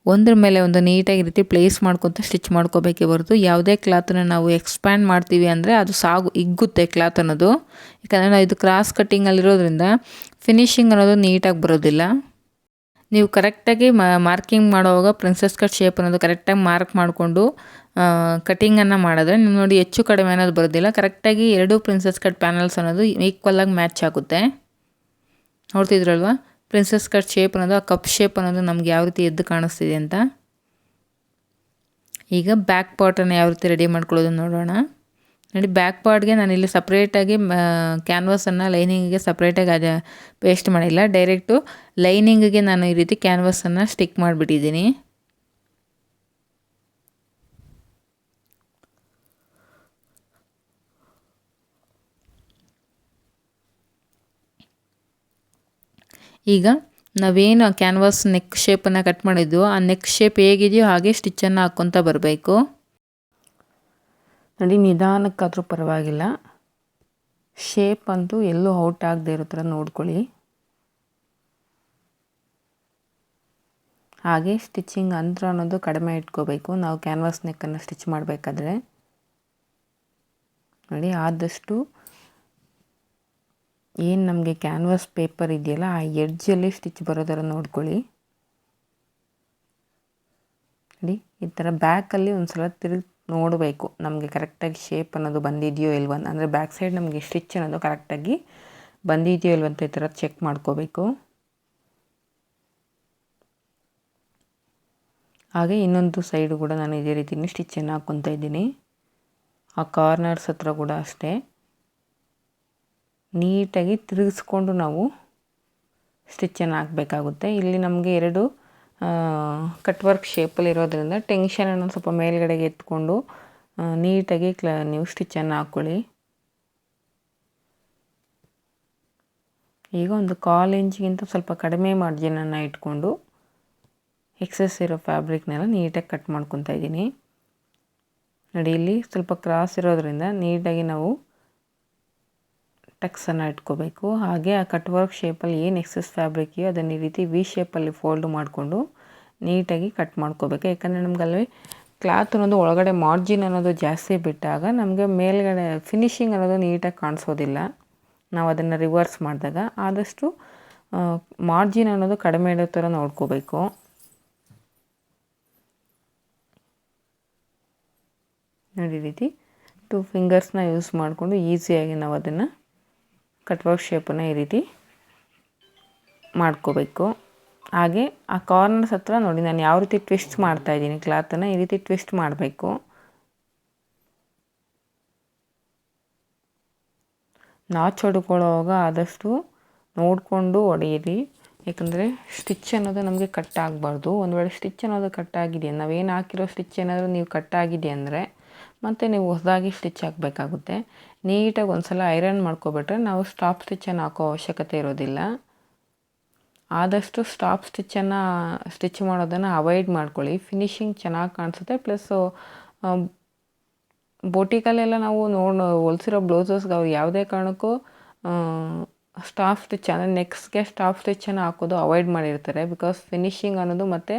ಒಂದ್ರ ಮೇಲೆ ಒಂದು ನೀಟಾಗಿ ರೀತಿ ಪ್ಲೇಸ್ ಮಾಡ್ಕೊತ ಸ್ಟಿಚ್ ಮಾಡ್ಕೋಬೇಕೇ ಹೊರತು ಯಾವುದೇ ಕ್ಲಾತನ್ನು ನಾವು ಎಕ್ಸ್ಪ್ಯಾಂಡ್ ಮಾಡ್ತೀವಿ ಅಂದರೆ ಅದು ಹಿಗ್ಗುತ್ತೆ ಕ್ಲಾತ್ ಅನ್ನೋದು. ಯಾಕಂದರೆ ನಾವು ಇದು ಕ್ರಾಸ್ ಕಟ್ಟಿಂಗಲ್ಲಿರೋದ್ರಿಂದ ಫಿನಿಶಿಂಗ್ ಅನ್ನೋದು ನೀಟಾಗಿ ಬರೋದಿಲ್ಲ. ನೀವು ಕರೆಕ್ಟಾಗಿ ಮಾರ್ಕಿಂಗ್ ಮಾಡುವಾಗ ಪ್ರಿನ್ಸೆಸ್ ಕಟ್ ಶೇಪ್ ಅನ್ನೋದು ಕರೆಕ್ಟಾಗಿ ಮಾರ್ಕ್ ಮಾಡಿಕೊಂಡು ಕಟಿಂಗನ್ನು ಮಾಡಿದ್ರೆ ನೀವು ನೋಡಿ ಹೆಚ್ಚು ಕಡಿಮೆ ಅನ್ನೋದು ಬರೋದಿಲ್ಲ. ಕರೆಕ್ಟಾಗಿ 2 ಪ್ರಿನ್ಸೆಸ್ ಕಟ್ ಪ್ಯಾನಲ್ಸ್ ಅನ್ನೋದು ಈಕ್ವಲಾಗಿ ಮ್ಯಾಚ್ ಆಗುತ್ತೆ. ನೋಡ್ತಿದ್ರಲ್ವ ಪ್ರಿನ್ಸೆಸ್ ಕಟ್ ಶೇಪ್ ಅನ್ನೋದು, ಆ ಕಪ್ ಶೇಪ್ ಅನ್ನೋದು ನಮ್ಗೆ ಯಾವ ರೀತಿ ಎದ್ದು ಕಾಣಿಸ್ತಿದೆ ಅಂತ. ಈಗ ಬ್ಯಾಕ್ ಪಾರ್ಟನ್ನು ಯಾವ ರೀತಿ ರೆಡಿ ಮಾಡ್ಕೊಳ್ಳೋದು ನೋಡೋಣ. ನೋಡಿ ಬ್ಯಾಕ್ ಪಾರ್ಟ್ಗೆ ನಾನಿಲ್ಲಿ ಸಪ್ರೇಟಾಗಿ ಕ್ಯಾನ್ವಾಸನ್ನು ಲೈನಿಂಗಿಗೆ ಸಪ್ರೇಟಾಗಿ ಅದು ಪೇಸ್ಟ್ ಮಾಡಿಲ್ಲ. ಡೈರೆಕ್ಟು ಲೈನಿಂಗಿಗೆ ನಾನು ಈ ರೀತಿ ಕ್ಯಾನ್ವಾಸನ್ನು ಸ್ಟಿಕ್ ಮಾಡಿಬಿಟ್ಟಿದ್ದೀನಿ. ಈಗ ನಾವೇನು ಕ್ಯಾನ್ವಾಸ್ ನೆಕ್ ಶೇಪನ್ನು ಕಟ್ ಮಾಡಿದ್ವು, ಆ ನೆಕ್ ಶೇಪ್ ಹೇಗಿದೆಯೋ ಹಾಗೆ ಸ್ಟಿಚ್ಚನ್ನು ಹಾಕ್ಕೊತ ಬರಬೇಕು. ನೋಡಿ ನಿಧಾನಕ್ಕಾದರೂ ಪರವಾಗಿಲ್ಲ, ಶೇಪ್ ಅಂತೂ ಎಲ್ಲೂ ಔಟ್ ಆಗದೆ ಇರೋ ಥರ ನೋಡ್ಕೊಳ್ಳಿ. ಹಾಗೆ ಸ್ಟಿಚ್ಚಿಂಗ್ ಅಂತರ ಅನ್ನೋದು ಕಡಿಮೆ ಇಟ್ಕೋಬೇಕು ನಾವು ಕ್ಯಾನ್ವಾಸ್ ನೆಕ್ಕನ್ನು ಸ್ಟಿಚ್ ಮಾಡಬೇಕಾದ್ರೆ. ನೋಡಿ ಆದಷ್ಟು ಏನು ನಮಗೆ ಕ್ಯಾನ್ವಾಸ್ ಪೇಪರ್ ಇದೆಯಲ್ಲ ಆ ಎಡ್ಜಲ್ಲಿ ಸ್ಟಿಚ್ ಬರೋ ಥರ ನೋಡ್ಕೊಳ್ಳಿ. ನೋಡಿ ಈ ಥರ ಬ್ಯಾಕಲ್ಲಿ ಒಂದು ಸಲ ತಿರುಗಿ ನೋಡಬೇಕು ನಮಗೆ ಕರೆಕ್ಟಾಗಿ ಶೇಪ್ ಅನ್ನೋದು ಬಂದಿದೆಯೋ ಇಲ್ವ, ಅಂದರೆ ಬ್ಯಾಕ್ ಸೈಡ್ ನಮಗೆ ಸ್ಟಿಚ್ ಅನ್ನೋದು ಕರೆಕ್ಟಾಗಿ ಬಂದಿದೆಯೋ ಇಲ್ವ ಅಂತ ಈ ಥರ ಚೆಕ್ ಮಾಡ್ಕೋಬೇಕು. ಹಾಗೆ ಇನ್ನೊಂದು ಸೈಡು ಕೂಡ ನಾನು ಇದೇ ರೀತಿಯೇ ಸ್ಟಿಚ್ಚನ್ನು ಹಾಕ್ಕೊತಾ ಇದ್ದೀನಿ. ಆ ಕಾರ್ನರ್ಸ್ ಹತ್ರ ಕೂಡ ಅಷ್ಟೇ ನೀಟಾಗಿ ತಿರುಗಿಸ್ಕೊಂಡು ನಾವು ಸ್ಟಿಚ್ಚನ್ನು ಹಾಕಬೇಕಾಗುತ್ತೆ. ಇಲ್ಲಿ ನಮಗೆ 2 ಕಟ್ ವರ್ಕ್ ಶೇಪಲ್ಲಿ ಇರೋದ್ರಿಂದ ಟೆನ್ಷನನ್ನು ಸ್ವಲ್ಪ ಮೇಲ್ಗಡೆಗೆ ಎತ್ಕೊಂಡು ನೀಟಾಗಿ ನೀವು ಸ್ಟಿಚ್ಚನ್ನು ಹಾಕ್ಕೊಳ್ಳಿ. ಈಗ ಒಂದು 1/4 ಇಂಚಿಗಿಂತ ಸ್ವಲ್ಪ ಕಡಿಮೆ ಮಾರ್ಜಿನನ್ನು ಇಟ್ಕೊಂಡು ಎಕ್ಸೆಸ್ ಇರೋ ಫ್ಯಾಬ್ರಿಕ್ನೆಲ್ಲ ನೀಟಾಗಿ ಕಟ್ ಮಾಡ್ಕೊತಾ ಇದ್ದೀನಿ. ನೋಡಿ ಇಲ್ಲಿ ಸ್ವಲ್ಪ ಕ್ರಾಸ್ ಇರೋದ್ರಿಂದ ನೀಟಾಗಿ ನಾವು ಟಕ್ಸನ್ನು ಇಟ್ಕೋಬೇಕು. ಹಾಗೆ ಆ ಕಟ್ ವರ್ಕ್ ಶೇಪಲ್ಲಿ ಏನು ಎಕ್ಸೆಸ್ ಫ್ಯಾಬ್ರಿಕ್ ಇದೆಯೋ ಅದನ್ನು ಈ ರೀತಿ ವಿ ಶೇಪಲ್ಲಿ ಫೋಲ್ಡ್ ಮಾಡಿಕೊಂಡು ನೀಟಾಗಿ ಕಟ್ ಮಾಡ್ಕೋಬೇಕು. ಯಾಕಂದರೆ ನಮಗಲ್ಲಿ ಕ್ಲಾತ್ ಅನ್ನೋದು ಒಳಗಡೆ ಮಾರ್ಜಿನ್ ಅನ್ನೋದು ಜಾಸ್ತಿ ಬಿಟ್ಟಾಗ ನಮಗೆ ಮೇಲ್ಗಡೆ ಫಿನಿಶಿಂಗ್ ಅನ್ನೋದು ನೀಟಾಗಿ ಕಾಣಿಸೋದಿಲ್ಲ. ನಾವು ಅದನ್ನು ರಿವರ್ಸ್ ಮಾಡಿದಾಗ ಆದಷ್ಟು ಮಾರ್ಜಿನ್ ಅನ್ನೋದು ಕಡಿಮೆ ಇಡೋ ಥರ ನೋಡ್ಕೋಬೇಕು. ನೋಡಿ ಈ ರೀತಿ 2 ಫಿಂಗರ್ಸ್ನ ಯೂಸ್ ಮಾಡಿಕೊಂಡು ಈಸಿಯಾಗಿ ನಾವು ಅದನ್ನು ಕಟ್ ವರ್ಕ್ ಶೇಪನ್ನು ಈ ರೀತಿ ಮಾಡ್ಕೋಬೇಕು. ಹಾಗೆ ಆ ಕಾರ್ನರ್ಸ್ ಹತ್ರ ನೋಡಿ ನಾನು ಯಾವ ರೀತಿ ಟ್ವಿಸ್ಟ್ ಮಾಡ್ತಾಯಿದ್ದೀನಿ, ಕ್ಲಾತನ್ನು ಈ ರೀತಿ ಟ್ವಿಸ್ಟ್ ಮಾಡಬೇಕು. ನಾಚ್ ಹೊಡ್ಕೊಳ್ಳೋವಾಗ ಆದಷ್ಟು ನೋಡಿಕೊಂಡು ಹೊಡೆಯಿರಿ. ಯಾಕಂದರೆ ಸ್ಟಿಚ್ ಅನ್ನೋದು ನಮಗೆ ಕಟ್ ಆಗಬಾರ್ದು. ಒಂದು ವೇಳೆ ಸ್ಟಿಚ್ ಅನ್ನೋದು ಕಟ್ ಆಗಿದೆ, ನಾವೇನು ಹಾಕಿರೋ ಸ್ಟಿಚ್ ಏನಾದರೂ ನೀವು ಕಟ್ ಆಗಿದೆ ಅಂದರೆ ಮತ್ತು ನೀವು ಹೊಸದಾಗಿ ಸ್ಟಿಚ್ ಹಾಕಬೇಕಾಗುತ್ತೆ. ನೀಟಾಗಿ ಒಂದು ಸಲ ಐರನ್ ಮಾಡ್ಕೊಬಿಟ್ರೆ ನಾವು ಸ್ಟಾಪ್ ಸ್ಟಿಚ್ಚನ್ನು ಹಾಕೋ ಅವಶ್ಯಕತೆ ಇರೋದಿಲ್ಲ. ಆದಷ್ಟು ಸ್ಟಾಪ್ ಸ್ಟಿಚ್ಚನ್ನು ಸ್ಟಿಚ್ ಮಾಡೋದನ್ನು ಅವಾಯ್ಡ್ ಮಾಡ್ಕೊಳ್ಳಿ. ಫಿನಿಶಿಂಗ್ ಚೆನ್ನಾಗಿ ಕಾಣಿಸುತ್ತೆ. ಪ್ಲಸ್ಸು ಬೋಟಿಕಲ್ಲೆಲ್ಲ ನಾವು ಹೊಲಿಸಿರೋ ಬ್ಲೌಸಸ್ಗೆ ಅವ್ರು ಯಾವುದೇ ಕಾರಣಕ್ಕೂ ಸ್ಟಾಪ್ ಸ್ಟಿಚ್ ಅಂದರೆ ನೆಕ್ಸ್ಟ್ಗೆ ಸ್ಟಾಪ್ ಸ್ಟಿಚ್ಚನ್ನು ಹಾಕೋದು ಅವಾಯ್ಡ್ ಮಾಡಿರ್ತಾರೆ. ಬಿಕಾಸ್ ಫಿನಿಶಿಂಗ್ ಅನ್ನೋದು ಮತ್ತು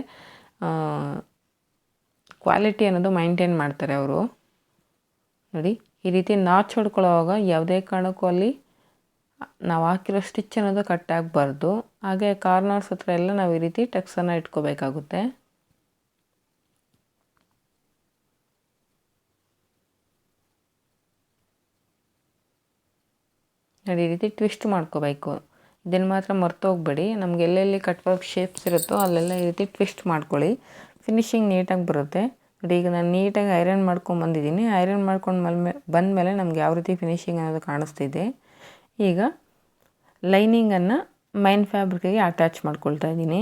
ಕ್ವಾಲಿಟಿ ಅನ್ನೋದು ಮೈಂಟೈನ್ ಮಾಡ್ತಾರೆ ಅವರು. ನೋಡಿ ಈ ರೀತಿ ನಾಚ್ ಹೊಡ್ಕೊಳ್ಳೋವಾಗ ಯಾವುದೇ ಕಾರಣಕ್ಕೂ ಅಲ್ಲಿ ನಾವು ಹಾಕಿರೋ ಸ್ಟಿಚ್ ಅನ್ನೋದು ಕಟ್ ಆಗಬಾರ್ದು. ಹಾಗೆ ಕಾರ್ನರ್ಸ್ ಹತ್ರ ಎಲ್ಲ ನಾವು ಈ ರೀತಿ ಟಕ್ಸನ್ನು ಇಟ್ಕೋಬೇಕಾಗುತ್ತೆ. ನೋಡಿ ಈ ರೀತಿ ಟ್ವಿಸ್ಟ್ ಮಾಡ್ಕೋಬೇಕು. ಇದನ್ನು ಮಾತ್ರ ಮರ್ತೋಗ್ಬೇಡಿ. ನಮ್ಗೆ ಎಲ್ಲೆಲ್ಲಿ ಕಟ್ ವರ್ಕ್ ಶೇಪ್ಸ್ ಇರುತ್ತೋ ಅಲ್ಲೆಲ್ಲ ಈ ರೀತಿ ಟ್ವಿಸ್ಟ್ ಮಾಡ್ಕೊಳ್ಳಿ. ಫಿನಿಶಿಂಗ್ ನೀಟಾಗಿ ಬರುತ್ತೆ. ನೋಡಿ ಈಗ ನಾನು ನೀಟಾಗಿ ಐರನ್ ಮಾಡ್ಕೊಂಬಂದಿದ್ದೀನಿ. ಐರನ್ ಮಾಡ್ಕೊಂಡು ಬಂದಮೇಲೆ ನಮ್ಗೆ ಯಾವ ರೀತಿ ಫಿನಿಶಿಂಗ್ ಅನ್ನೋದು ಕಾಣಿಸ್ತಿದೆ. ಈಗ ಲೈನಿಂಗನ್ನು ಮೈನ್ ಫ್ಯಾಬ್ರಿಕ್ಕಿಗೆ ಅಟ್ಯಾಚ್ ಮಾಡ್ಕೊಳ್ತಾ ಇದ್ದೀನಿ.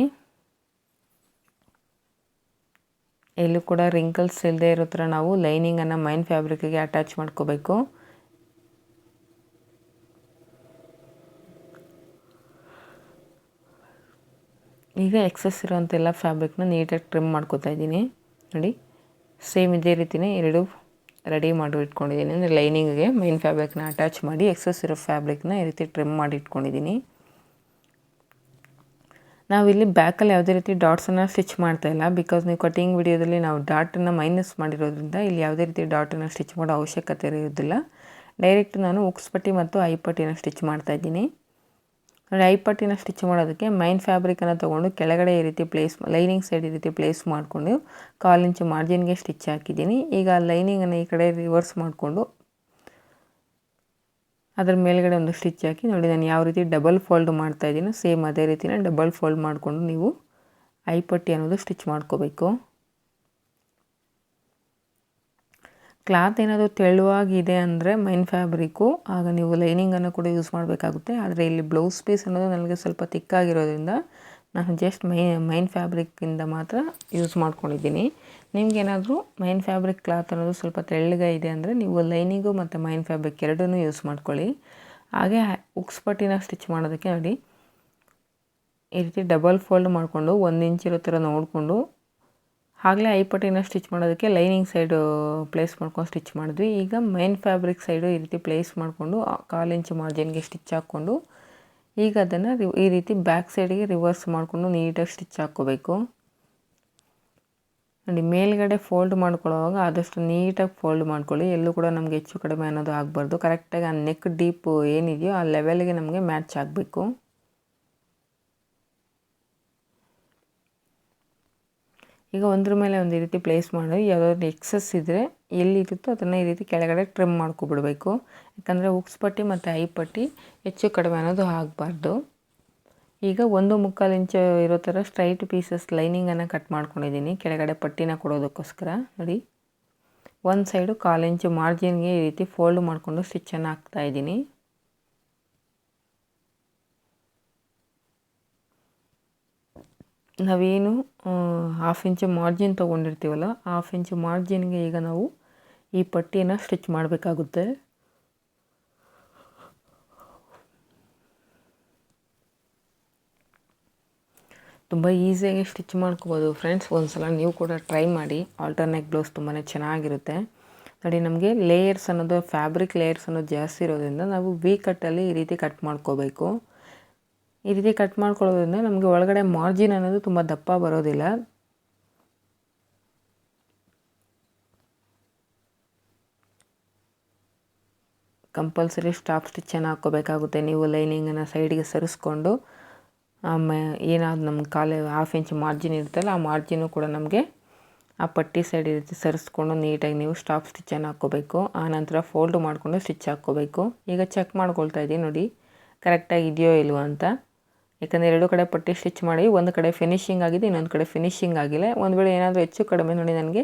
ಎಲ್ಲೂ ಕೂಡ ರಿಂಕಲ್ಸ್ ಇಲ್ಲದೆ ಇರೋ ಥರ ನಾವು ಲೈನಿಂಗನ್ನು ಮೈನ್ ಫ್ಯಾಬ್ರಿಕ್ಕಿಗೆ ಅಟ್ಯಾಚ್ ಮಾಡ್ಕೋಬೇಕು. ಈಗ ಎಕ್ಸೆಸ್ ಇರೋಂಥ ಎಲ್ಲ ಫ್ಯಾಬ್ರಿಕ್ನ ನೀಟಾಗಿ ಟ್ರಿಮ್ ಮಾಡ್ಕೋತಾ ಇದ್ದೀನಿ. ನೋಡಿ ಸೇಮ್ ಇದೇ ರೀತಿಯೇ 2 ರೆಡಿ ಮಾಡಿ ಇಟ್ಕೊಂಡಿದ್ದೀನಿ. ಅಂದರೆ ಲೈನಿಂಗಿಗೆ ಮೈನ್ ಫ್ಯಾಬ್ರಿಕ್ನ ಅಟ್ಯಾಚ್ ಮಾಡಿ ಎಕ್ಸೆಸ್ ಇರೋ ಫ್ಯಾಬ್ರಿಕ್ನ ಈ ರೀತಿ ಟ್ರಿಮ್ ಮಾಡಿ ಇಟ್ಕೊಂಡಿದ್ದೀನಿ. ನಾವಿಲ್ಲಿ ಬ್ಯಾಕಲ್ಲಿ ಯಾವುದೇ ರೀತಿ ಡಾಟ್ಸನ್ನು ಸ್ಟಿಚ್ ಮಾಡ್ತಾಯಿಲ್ಲ. ಬಿಕಾಸ್ ನೀವು ಕಟಿಂಗ್ ವಿಡಿಯೋದಲ್ಲಿ ನಾವು ಡಾಟನ್ನು ಮೈನಸ್ ಮಾಡಿರೋದ್ರಿಂದ ಇಲ್ಲಿ ಯಾವುದೇ ರೀತಿ ಡಾಟನ್ನು ಸ್ಟಿಚ್ ಮಾಡೋ ಅವಶ್ಯಕತೆ ಇರೋದಿಲ್ಲ. ಡೈರೆಕ್ಟ್ ನಾನು ಉಕ್ಸ್ ಪಟ್ಟಿ ಮತ್ತು ಐ ಪಟ್ಟಿನ ಸ್ಟಿಚ್ ಮಾಡ್ತಾಯಿದ್ದೀನಿ. ನೋಡಿ ಐಪಟ್ಟಿನ ಸ್ಟಿಚ್ ಮಾಡೋದಕ್ಕೆ ಮೈನ್ ಫ್ಯಾಬ್ರಿಕನ್ನು ತೊಗೊಂಡು ಕೆಳಗಡೆ ಈ ರೀತಿ ಲೈನಿಂಗ್ ಸೈಡ್ ಈ ರೀತಿ ಪ್ಲೇಸ್ ಮಾಡಿಕೊಂಡು 1/4 ಇಂಚು ಮಾರ್ಜಿನ್ಗೆ ಸ್ಟಿಚ್ ಹಾಕಿದ್ದೀನಿ. ಈಗ ಲೈನಿಂಗನ್ನು ಈ ಕಡೆ ರಿವರ್ಸ್ ಮಾಡಿಕೊಂಡು ಅದರ ಮೇಲ್ಗಡೆ ಒಂದು ಸ್ಟಿಚ್ ಹಾಕಿ ನೋಡಿ ನಾನು ಯಾವ ರೀತಿ ಡಬಲ್ ಫೋಲ್ಡ್ ಮಾಡ್ತಾಯಿದ್ದೀನೋ ಸೇಮ್ ಅದೇ ರೀತಿನೇ ಡಬಲ್ ಫೋಲ್ಡ್ ಮಾಡಿಕೊಂಡು ನೀವು ಐಪಟ್ಟಿ ಅನ್ನೋದು ಸ್ಟಿಚ್ ಮಾಡ್ಕೋಬೇಕು. ಕ್ಲಾತ್ ಏನಾದರೂ ತೆಳುವಾಗಿದೆ ಅಂದರೆ ಮೈನ್ ಫ್ಯಾಬ್ರಿಕ್ಕು ಆಗ ನೀವು ಲೈನಿಂಗನ್ನು ಕೂಡ ಯೂಸ್ ಮಾಡಬೇಕಾಗುತ್ತೆ. ಆದರೆ ಇಲ್ಲಿ ಬ್ಲೌಸ್ ಪೀಸ್ ಅನ್ನೋದು ನನಗೆ ಸ್ವಲ್ಪ ತಿಕ್ಕಾಗಿರೋದ್ರಿಂದ ನಾನು ಜಸ್ಟ್ ಮೈನ್ ಫ್ಯಾಬ್ರಿಕ್ಕಿಂದ ಮಾತ್ರ ಯೂಸ್ ಮಾಡ್ಕೊಂಡಿದ್ದೀನಿ. ನಿಮಗೇನಾದರೂ ಮೈನ್ ಫ್ಯಾಬ್ರಿಕ್ ಕ್ಲಾತ್ ಅನ್ನೋದು ಸ್ವಲ್ಪ ತೆಳ್ಳಗೆ ಇದೆ ಅಂದರೆ ನೀವು ಲೈನಿಂಗು ಮತ್ತು ಮೈನ್ ಫ್ಯಾಬ್ರಿಕ್ ಎರಡನ್ನೂ ಯೂಸ್ ಮಾಡ್ಕೊಳ್ಳಿ. ಹಾಗೆ ಉಕ್ಸ್ ಪಟ್ಟಿನ ಸ್ಟಿಚ್ ಮಾಡೋದಕ್ಕೆ ನೋಡಿ ಈ ರೀತಿ ಡಬಲ್ ಫೋಲ್ಡ್ ಮಾಡಿಕೊಂಡು 1 ಇಂಚ್ ಇರೋ ಥರ ನೋಡಿಕೊಂಡು ಆಗಲೇ ಐಪಟ್ಟಿನ ಸ್ಟಿಚ್ ಮಾಡೋದಕ್ಕೆ ಲೈನಿಂಗ್ ಸೈಡು ಪ್ಲೇಸ್ ಮಾಡ್ಕೊಂಡು ಸ್ಟಿಚ್ ಮಾಡಿದ್ವಿ. ಈಗ ಮೈನ್ ಫ್ಯಾಬ್ರಿಕ್ ಸೈಡು ಈ ರೀತಿ ಪ್ಲೇಸ್ ಮಾಡಿಕೊಂಡು 1/4 ಇಂಚು ಮಾರ್ಜಿನ್ಗೆ ಸ್ಟಿಚ್ ಹಾಕ್ಕೊಂಡು ಈಗ ಅದನ್ನು ಈ ರೀತಿ ಬ್ಯಾಕ್ ಸೈಡಿಗೆ ರಿವರ್ಸ್ ಮಾಡಿಕೊಂಡು ನೀಟಾಗಿ ಸ್ಟಿಚ್ ಹಾಕ್ಕೋಬೇಕು. ನೋಡಿ ಮೇಲ್ಗಡೆ ಫೋಲ್ಡ್ ಮಾಡ್ಕೊಳ್ಳೋವಾಗ ಆದಷ್ಟು ನೀಟಾಗಿ ಫೋಲ್ಡ್ ಮಾಡ್ಕೊಳ್ಳಿ. ಎಲ್ಲೂ ಕೂಡ ನಮಗೆ ಹೆಚ್ಚು ಕಡಿಮೆ ಅನ್ನೋದು ಆಗಬಾರ್ದು. ಕರೆಕ್ಟಾಗಿ ಆ ನೆಕ್ ಡೀಪ್ ಏನಿದೆಯೋ ಆ ಲೆವೆಲ್ಗೆ ನಮಗೆ ಮ್ಯಾಚ್ ಆಗಬೇಕು. ಈಗ ಒಂದ್ರ ಮೇಲೆ ಒಂದು ಈ ರೀತಿ ಪ್ಲೇಸ್ ಮಾಡಿ ಯಾವುದಾದ್ರು ಎಕ್ಸಸ್ ಇದ್ದರೆ ಎಲ್ಲಿರುತ್ತೋ ಅದನ್ನು ಈ ರೀತಿ ಕೆಳಗಡೆ ಟ್ರಿಮ್ ಮಾಡ್ಕೊಬಿಡಬೇಕು. ಯಾಕಂದರೆ ಉಕ್ಸ್ ಪಟ್ಟಿ ಮತ್ತು ಐಪಟ್ಟಿ ಹೆಚ್ಚು ಕಡಿಮೆ ಅನ್ನೋದು ಆಗಬಾರ್ದು. ಈಗ 1/4 ಇಂಚು ಇರೋ ಥರ ಸ್ಟ್ರೈಟ್ ಪೀಸಸ್ ಲೈನಿಂಗನ್ನು ಕಟ್ ಮಾಡ್ಕೊಂಡಿದ್ದೀನಿ ಕೆಳಗಡೆ ಪಟ್ಟಿನ ಕೊಡೋದಕ್ಕೋಸ್ಕರ. ನೋಡಿ ಒಂದು ಸೈಡು 1/4 ಇಂಚು ಮಾರ್ಜಿನ್ಗೆ ಈ ರೀತಿ ಫೋಲ್ಡ್ ಮಾಡಿಕೊಂಡು ಸ್ಟಿಚ್ಚನ್ನು ಹಾಕ್ತಾಯಿದ್ದೀನಿ. ನಾವೇನು 1/2 ಇಂಚು ಮಾರ್ಜಿನ್ ತೊಗೊಂಡಿರ್ತೀವಲ್ಲ 1/2 ಇಂಚು ಮಾರ್ಜಿನ್ಗೆ ಈಗ ನಾವು ಈ ಪಟ್ಟಿಯನ್ನು ಸ್ಟಿಚ್ ಮಾಡಬೇಕಾಗುತ್ತೆ. ತುಂಬ ಈಸಿಯಾಗಿ ಸ್ಟಿಚ್ ಮಾಡ್ಕೋಬೋದು ಫ್ರೆಂಡ್ಸ್. ಒಂದು ಸಲ ನೀವು ಕೂಡ ಟ್ರೈ ಮಾಡಿ. ಆಲ್ಟರ್ನೆಕ್ ಬ್ಲೌಸ್ ತುಂಬಾ ಚೆನ್ನಾಗಿರುತ್ತೆ. ನೋಡಿ ನಮಗೆ ಲೇಯರ್ಸ್ ಅನ್ನೋದು ಫ್ಯಾಬ್ರಿಕ್ ಲೇಯರ್ಸ್ ಅನ್ನೋದು ಜಾಸ್ತಿ ಇರೋದ್ರಿಂದ ನಾವು ವಿ ಕಟ್ಟಲ್ಲಿ ಈ ರೀತಿ ಕಟ್ ಮಾಡ್ಕೋಬೇಕು. ಈ ರೀತಿ ಕಟ್ ಮಾಡ್ಕೊಳ್ಳೋದ್ರಿಂದ ನಮಗೆ ಒಳಗಡೆ ಮಾರ್ಜಿನ್ ಅನ್ನೋದು ತುಂಬ ದಪ್ಪ ಬರೋದಿಲ್ಲ. ಕಂಪಲ್ಸರಿ ಸ್ಟಾಪ್ ಸ್ಟಿಚ್ಚನ್ನು ಹಾಕ್ಕೋಬೇಕಾಗುತ್ತೆ. ನೀವು ಲೈನಿಂಗನ್ನು ಸೈಡಿಗೆ ಸರಿಸ್ಕೊಂಡು ಏನಾದ್ರು ನಮ್ಗೆ 1/2 ಇಂಚ್ ಮಾರ್ಜಿನ್ ಇರುತ್ತಲ್ಲ ಆ ಮಾರ್ಜಿನು ಕೂಡ ನಮಗೆ ಆ ಪಟ್ಟಿ ಸೈಡ್ ಈ ರೀತಿ ಸರಿಸ್ಕೊಂಡು ನೀಟಾಗಿ ನೀವು ಸ್ಟಾಪ್ ಸ್ಟಿಚ್ಚನ್ನು ಹಾಕ್ಕೋಬೇಕು. ಆನಂತರ ಫೋಲ್ಡ್ ಮಾಡಿಕೊಂಡು ಸ್ಟಿಚ್ ಹಾಕ್ಕೋಬೇಕು. ಈಗ ಚೆಕ್ ಮಾಡ್ಕೊಳ್ತಾ ಇದ್ದೀನಿ ನೋಡಿ ಕರೆಕ್ಟಾಗಿ ಇದೆಯೋ ಇಲ್ವೋ ಅಂತ. ಯಾಕಂದರೆ 2 ಕಡೆ ಪಟ್ಟಿ ಸ್ಟಿಚ್ ಮಾಡಿ ಒಂದು ಕಡೆ ಫಿನಿಶಿಂಗ್ ಆಗಿದೆ, ಇನ್ನೊಂದು ಕಡೆ ಫಿನಿಶಿಂಗ್ ಆಗಿಲ್ಲ. ಒಂದು ವೇಳೆ ಏನಾದರೂ ಹೆಚ್ಚು ಕಡಿಮೆ ನೋಡಿ ನನಗೆ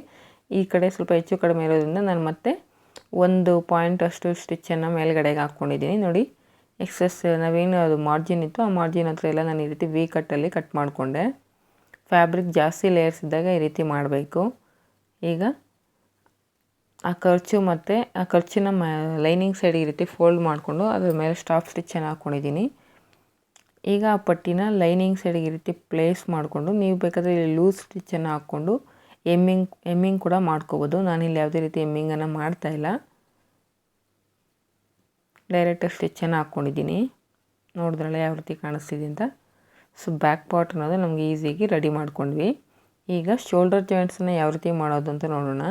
ಈ ಕಡೆ ಸ್ವಲ್ಪ ಹೆಚ್ಚು ಕಡಿಮೆ ಇರೋದ್ರಿಂದ ನಾನು ಮತ್ತೆ 1 ಪಾಯಿಂಟ್ ಅಷ್ಟು ಸ್ಟಿಚ್ಚನ್ನು ಮೇಲ್ಗಡೆಗೆ ಹಾಕ್ಕೊಂಡಿದ್ದೀನಿ. ನೋಡಿ ಎಕ್ಸಸ್ ನಾವೇನು ಅದು ಮಾರ್ಜಿನ್ ಇತ್ತು ಆ ಮಾರ್ಜಿನ್ ಹತ್ರ ಎಲ್ಲ ನಾನು ಈ ರೀತಿ ವಿ ಕಟ್ಟಲ್ಲಿ ಕಟ್ ಮಾಡಿಕೊಂಡೆ. ಫ್ಯಾಬ್ರಿಕ್ ಜಾಸ್ತಿ ಲೇಯರ್ಸ್ ಇದ್ದಾಗ ಈ ರೀತಿ ಮಾಡಬೇಕು. ಈಗ ಆ ಖರ್ಚು ಮತ್ತು ಆ ಖರ್ಚಿನ ಲೈನಿಂಗ್ ಸೈಡ್ ಈ ರೀತಿ ಫೋಲ್ಡ್ ಮಾಡಿಕೊಂಡು ಅದ್ರ ಮೇಲೆ ಸ್ಟಾಪ್ ಸ್ಟಿಚ್ಚನ್ನು ಹಾಕ್ಕೊಂಡಿದ್ದೀನಿ. ಈಗ ಆ ಪಟ್ಟಿನ ಲೈನಿಂಗ್ ಸೈಡಿಗೆ ಈ ರೀತಿ ಪ್ಲೇಸ್ ಮಾಡಿಕೊಂಡು ನೀವು ಬೇಕಾದರೆ ಇಲ್ಲಿ ಲೂಸ್ ಸ್ಟಿಚ್ಚನ್ನು ಹಾಕ್ಕೊಂಡು ಎಮ್ಮಿಂಗ್ ಕೂಡ ಮಾಡ್ಕೋಬೋದು. ನಾನಿಲ್ಲಿ ಯಾವುದೇ ರೀತಿ ಎಮ್ಮಿಂಗನ್ನು ಮಾಡ್ತಾಯಿಲ್ಲ, ಡೈರೆಕ್ಟಾಗಿ ಸ್ಟಿಚ್ಚನ್ನು ಹಾಕ್ಕೊಂಡಿದ್ದೀನಿ. ನೋಡಿದ್ರಲ್ಲ ಯಾವ ರೀತಿ ಕಾಣಿಸ್ತಿದೆ ಅಂತ. ಸೊ ಬ್ಯಾಕ್ ಪಾರ್ಟ್ ಅನ್ನೋದು ನಮಗೆ ಈಸಿಯಾಗಿ ರೆಡಿ ಮಾಡ್ಕೊಂಡ್ವಿ. ಈಗ ಶೋಲ್ಡರ್ ಜಾಯಿಂಟ್ಸನ್ನು ಯಾವ ರೀತಿ ಮಾಡೋದು ಅಂತ ನೋಡೋಣ.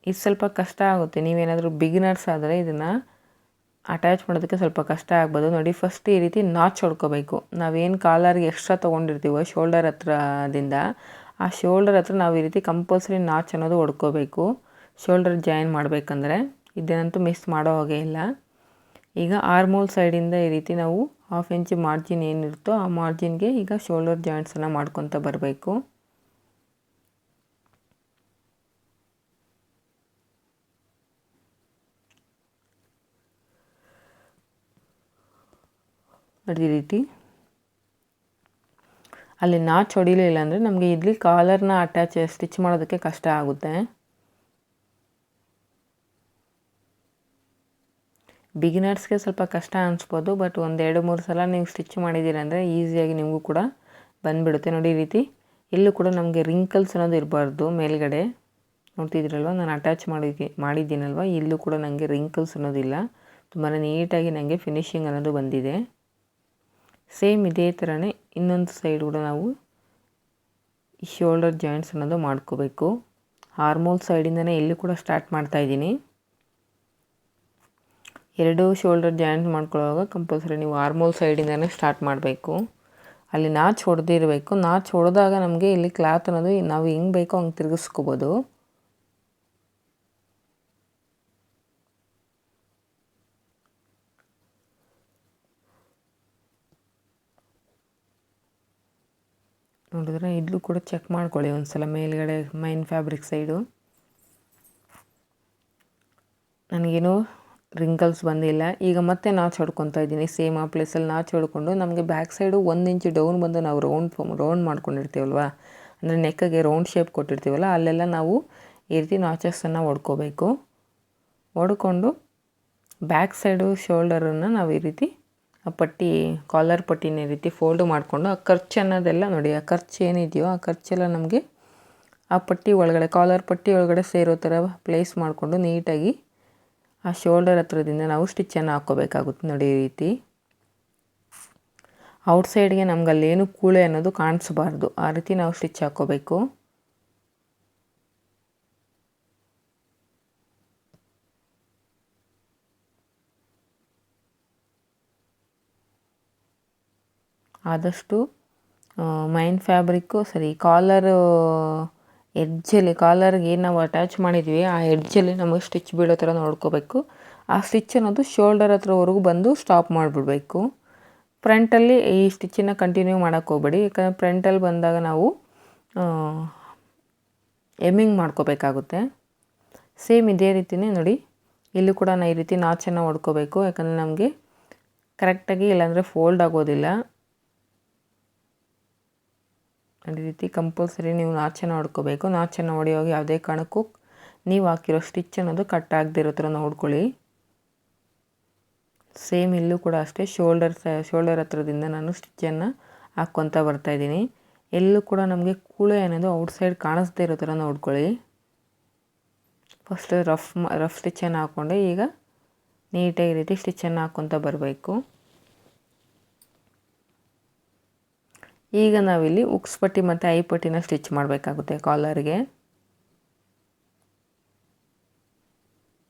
ಇದು ಸ್ವಲ್ಪ ಕಷ್ಟ ಆಗುತ್ತೆ. ನೀವೇನಾದರೂ ಬಿಗಿನರ್ಸ್ ಆದರೆ ಇದನ್ನು ಅಟ್ಯಾಚ್ ಮಾಡೋದಕ್ಕೆ ಸ್ವಲ್ಪ ಕಷ್ಟ ಆಗ್ಬೋದು. ನೋಡಿ ಫಸ್ಟ್ ಈ ರೀತಿ ನಾಚ್ ಹೊಡ್ಕೋಬೇಕು. ನಾವೇನು ಕಾಲರ್ಗೆ ಎಕ್ಸ್ಟ್ರಾ ತೊಗೊಂಡಿರ್ತೀವೋ ಶೋಲ್ಡರ್ ಹತ್ರದಿಂದ ಆ ಶೋಲ್ಡರ್ ಹತ್ರ ನಾವು ಈ ರೀತಿ ಕಂಪಲ್ಸರಿ ನಾಚ್ ಅನ್ನೋದು ಹೊಡ್ಕೋಬೇಕು ಶೋಲ್ಡರ್ ಜಾಯಿನ್ ಮಾಡಬೇಕಂದ್ರೆ. ಇದೇನಂತೂ ಮಿಸ್ ಮಾಡೋ ಹಾಗೆ ಇಲ್ಲ. ಈಗ ಆರ್ಮೋಲ್ ಸೈಡಿಂದ ಈ ರೀತಿ ನಾವು 1/2 ಇಂಚ್ ಮಾರ್ಜಿನ್ ಏನಿರುತ್ತೋ ಆ ಮಾರ್ಜಿನ್ಗೆ ಈಗ ಶೋಲ್ಡರ್ ಜಾಯಿಂಟ್ಸನ್ನು ಮಾಡ್ಕೊತ ಬರಬೇಕು. ನೋಡಿ ಈ ರೀತಿ ಅಲ್ಲಿ ನಾಚ್ ಹೊಡಿಲಿಲ್ಲ ಅಂದರೆ ನಮಗೆ ಇಲ್ಲಿ ಕಾಲರ್ನ ಸ್ಟಿಚ್ ಮಾಡೋದಕ್ಕೆ ಕಷ್ಟ ಆಗುತ್ತೆ. ಬಿಗಿನರ್ಸ್ಗೆ ಸ್ವಲ್ಪ ಕಷ್ಟ ಅನಿಸ್ಬೋದು, ಬಟ್ 1-2-3 ಸಲ ನೀವು ಸ್ಟಿಚ್ ಮಾಡಿದ್ದೀರ ಅಂದರೆ ಈಸಿಯಾಗಿ ನಿಮಗೂ ಕೂಡ ಬಂದುಬಿಡುತ್ತೆ. ನೋಡಿ ಈ ರೀತಿ ಎಲ್ಲೂ ಕೂಡ ನಮಗೆ ರಿಂಕಲ್ಸ್ ಅನ್ನೋದು ಇರಬಾರ್ದು. ಮೇಲ್ಗಡೆ ನೋಡ್ತಿದ್ದೀರಲ್ವ ನಾನು ಅಟ್ಯಾಚ್ ಮಾಡಿದ್ದೀನಲ್ವ, ಇಲ್ಲೂ ಕೂಡ ನನಗೆ ರಿಂಕಲ್ಸ್ ಅನ್ನೋದಿಲ್ಲ. ತುಂಬಾ ನೀಟಾಗಿ ನನಗೆ ಫಿನಿಶಿಂಗ್ ಅನ್ನೋದು ಬಂದಿದೆ. ಸೇಮ್ ಇದೇ ಥರನೇ ಇನ್ನೊಂದು ಸೈಡ್ ಕೂಡ ನಾವು ಈ ಶೋಲ್ಡರ್ ಜಾಯಿಂಟ್ಸ್ ಅನ್ನೋದು ಮಾಡ್ಕೋಬೇಕು. ಆರ್ಮೋಲ್ ಸೈಡಿಂದನೇ ಇಲ್ಲಿ ಕೂಡ ಸ್ಟಾರ್ಟ್ ಮಾಡ್ತಾಯಿದ್ದೀನಿ. ಎರಡೂ ಶೋಲ್ಡರ್ ಜಾಯಿಂಟ್ ಮಾಡ್ಕೊಳ್ಳುವಾಗ ಕಂಪಲ್ಸರಿ ನೀವು ಆರ್ಮೋಲ್ ಸೈಡಿಂದನೇ ಸ್ಟಾರ್ಟ್ ಮಾಡಬೇಕು. ಅಲ್ಲಿ ನಾಚ್ ಹೊಡೆದಿರಬೇಕು. ನಾಚ್ ಹೊಡೆದಾಗ ನಮಗೆ ಇಲ್ಲಿ ಕ್ಲಾತ್ ಅನ್ನೋದು ನಾವು ಹೆಂಗೆ ಬೇಕೋ ಹಂಗೆ ತಿರುಗಿಸ್ಕೋಬೋದು. ನೋಡಿದ್ರೆ ಇಲ್ಲೂ ಕೂಡ ಚೆಕ್ ಮಾಡ್ಕೊಳ್ಳಿ ಒಂದು ಸಲ ಮೇಲ್ಗಡೆ ಮೈನ್ ಫ್ಯಾಬ್ರಿಕ್ ಸೈಡು. ನನಗೇನು ರಿಂಕಲ್ಸ್ ಬಂದಿಲ್ಲ. ಈಗ ಮತ್ತೆ ನಾಚ್ ಹೊಡ್ಕೊತಾ ಇದ್ದೀನಿ. ಸೇಮ್ ಆ ಪ್ಲೇಸಲ್ಲಿ ನಾಚ್ ಹೊಡ್ಕೊಂಡು ನಮಗೆ ಬ್ಯಾಕ್ ಸೈಡು 1 ಇಂಚ್ ಡೌನ್ ಬಂದು ನಾವು ರೌಂಡ್ ಮಾಡ್ಕೊಂಡಿರ್ತೀವಲ್ವ, ಅಂದರೆ ನೆಕ್ಕಿಗೆ ರೌಂಡ್ ಶೇಪ್ ಕೊಟ್ಟಿರ್ತೀವಲ್ಲ, ಅಲ್ಲೆಲ್ಲ ನಾವು ಈ ರೀತಿ ನಾಚಸ್ಸನ್ನು ಹೊಡ್ಕೋಬೇಕು. ಹೊಡ್ಕೊಂಡು ಬ್ಯಾಕ್ ಸೈಡು ಶೋಲ್ಡರನ್ನು ನಾವು ಈ ರೀತಿ ಆ ಪಟ್ಟಿ ಕಾಲರ್ ಪಟ್ಟಿನ ಈ ರೀತಿ ಫೋಲ್ಡ್ ಮಾಡಿಕೊಂಡು ಆ ಖರ್ಚು ಅನ್ನೋದೆಲ್ಲ ನೋಡಿ, ಆ ಖರ್ಚು ಏನಿದೆಯೋ ಆ ಖರ್ಚೆಲ್ಲ ನಮಗೆ ಆ ಪಟ್ಟಿ ಒಳಗಡೆ ಕಾಲರ್ ಪಟ್ಟಿ ಒಳಗಡೆ ಸೇರೋ ಥರ ಪ್ಲೇಸ್ ಮಾಡಿಕೊಂಡು ನೀಟಾಗಿ ಆ ಶೋಲ್ಡರ್ ಹತ್ರದಿಂದ ನಾವು ಸ್ಟಿಚ್ಚನ್ನು ಹಾಕ್ಕೋಬೇಕಾಗುತ್ತೆ ನೋಡಿ. ಈ ರೀತಿ ಔಟ್ಸೈಡ್ಗೆ ನಮ್ಗೆ ಅಲ್ಲೇನು ಕೂಳೆ ಅನ್ನೋದು ಕಾಣಿಸ್ಬಾರ್ದು, ಆ ರೀತಿ ನಾವು ಸ್ಟಿಚ್ ಹಾಕ್ಕೋಬೇಕು. ಆದಷ್ಟು ಮೈನ್ ಫ್ಯಾಬ್ರಿಕ್ಕು ಕಾಲರು ಎಡ್ಜಲ್ಲಿ ಕಾಲರ್ಗೆ ಏನು ನಾವು ಅಟ್ಯಾಚ್ ಮಾಡಿದ್ವಿ ಆ ಎಡ್ಜಲ್ಲಿ ನಮಗೆ ಸ್ಟಿಚ್ ಬೀಳೋ ಥರ ನೋಡ್ಕೋಬೇಕು. ಆ ಸ್ಟಿಚ್ ಅನ್ನೋದು ಶೋಲ್ಡರ್ ಹತ್ರವರೆಗೂ ಬಂದು ಸ್ಟಾಪ್ ಮಾಡಿಬಿಡ್ಬೇಕು. ಫ್ರಂಟಲ್ಲಿ ಈ ಸ್ಟಿಚ್ಚನ್ನು ಕಂಟಿನ್ಯೂ ಮಾಡೋಕ್ಕೆ ಹೋಗ್ಬೇಡಿ, ಯಾಕಂದರೆ ಫ್ರಂಟಲ್ಲಿ ಬಂದಾಗ ನಾವು ಎಮ್ಮಿಂಗ್ ಮಾಡ್ಕೋಬೇಕಾಗುತ್ತೆ. ಸೇಮ್ ಇದೇ ರೀತಿಯೇ ನೋಡಿ, ಇಲ್ಲೂ ಕೂಡ ನಾನು ಈ ರೀತಿ ನಾಚನ್ನು ಹೊಡ್ಕೋಬೇಕು, ಯಾಕಂದರೆ ನಮಗೆ ಕರೆಕ್ಟಾಗಿ ಇಲ್ಲಾಂದರೆ ಫೋಲ್ಡ್ ಆಗೋದಿಲ್ಲ. ಈ ರೀತಿ ಕಂಪಲ್ಸರಿ ನೀವು ನಾಚನ್ನು ಹೊಡ್ಕೋಬೇಕು. ನಾಚನ್ನು ಹೊಡೆಯುವಾಗ ಯಾವುದೇ ಕಾರಣಕ್ಕೂ ನೀವು ಹಾಕಿರೋ ಸ್ಟಿಚ್ ಅನ್ನೋದು ಕಟ್ ಆಗದಿರೋ ಥರ ನೋಡ್ಕೊಳ್ಳಿ. ಸೇಮ್ ಇಲ್ಲೂ ಕೂಡ ಅಷ್ಟೇ ಶೋಲ್ಡರ್ ಹತ್ರದಿಂದ ನಾನು ಸ್ಟಿಚ್ಚನ್ನು ಹಾಕ್ಕೊತ ಬರ್ತಾಯಿದ್ದೀನಿ. ಎಲ್ಲೂ ಕೂಡ ನಮಗೆ ಕೂಳೆ ಅನ್ನೋದು ಔಟ್ಸೈಡ್ ಕಾಣಿಸ್ದೇ ಇರೋ ಥರ ನೋಡ್ಕೊಳ್ಳಿ. ಫಸ್ಟ್ ರಫ್ ಸ್ಟಿಚ್ಚನ್ನು ಹಾಕ್ಕೊಂಡೆ ಈಗ ನೀಟಾಗಿ ಈ ರೀತಿ ಸ್ಟಿಚ್ಚನ್ನು ಹಾಕ್ಕೊತ ಬರಬೇಕು. ಈಗ ನಾವಿಲ್ಲಿ ಉಕ್ಸ್ ಪಟ್ಟಿ ಮತ್ತು ಐ ಪಟ್ಟಿನ ಸ್ಟಿಚ್ ಮಾಡಬೇಕಾಗುತ್ತೆ ಕಾಲರ್ಗೆ.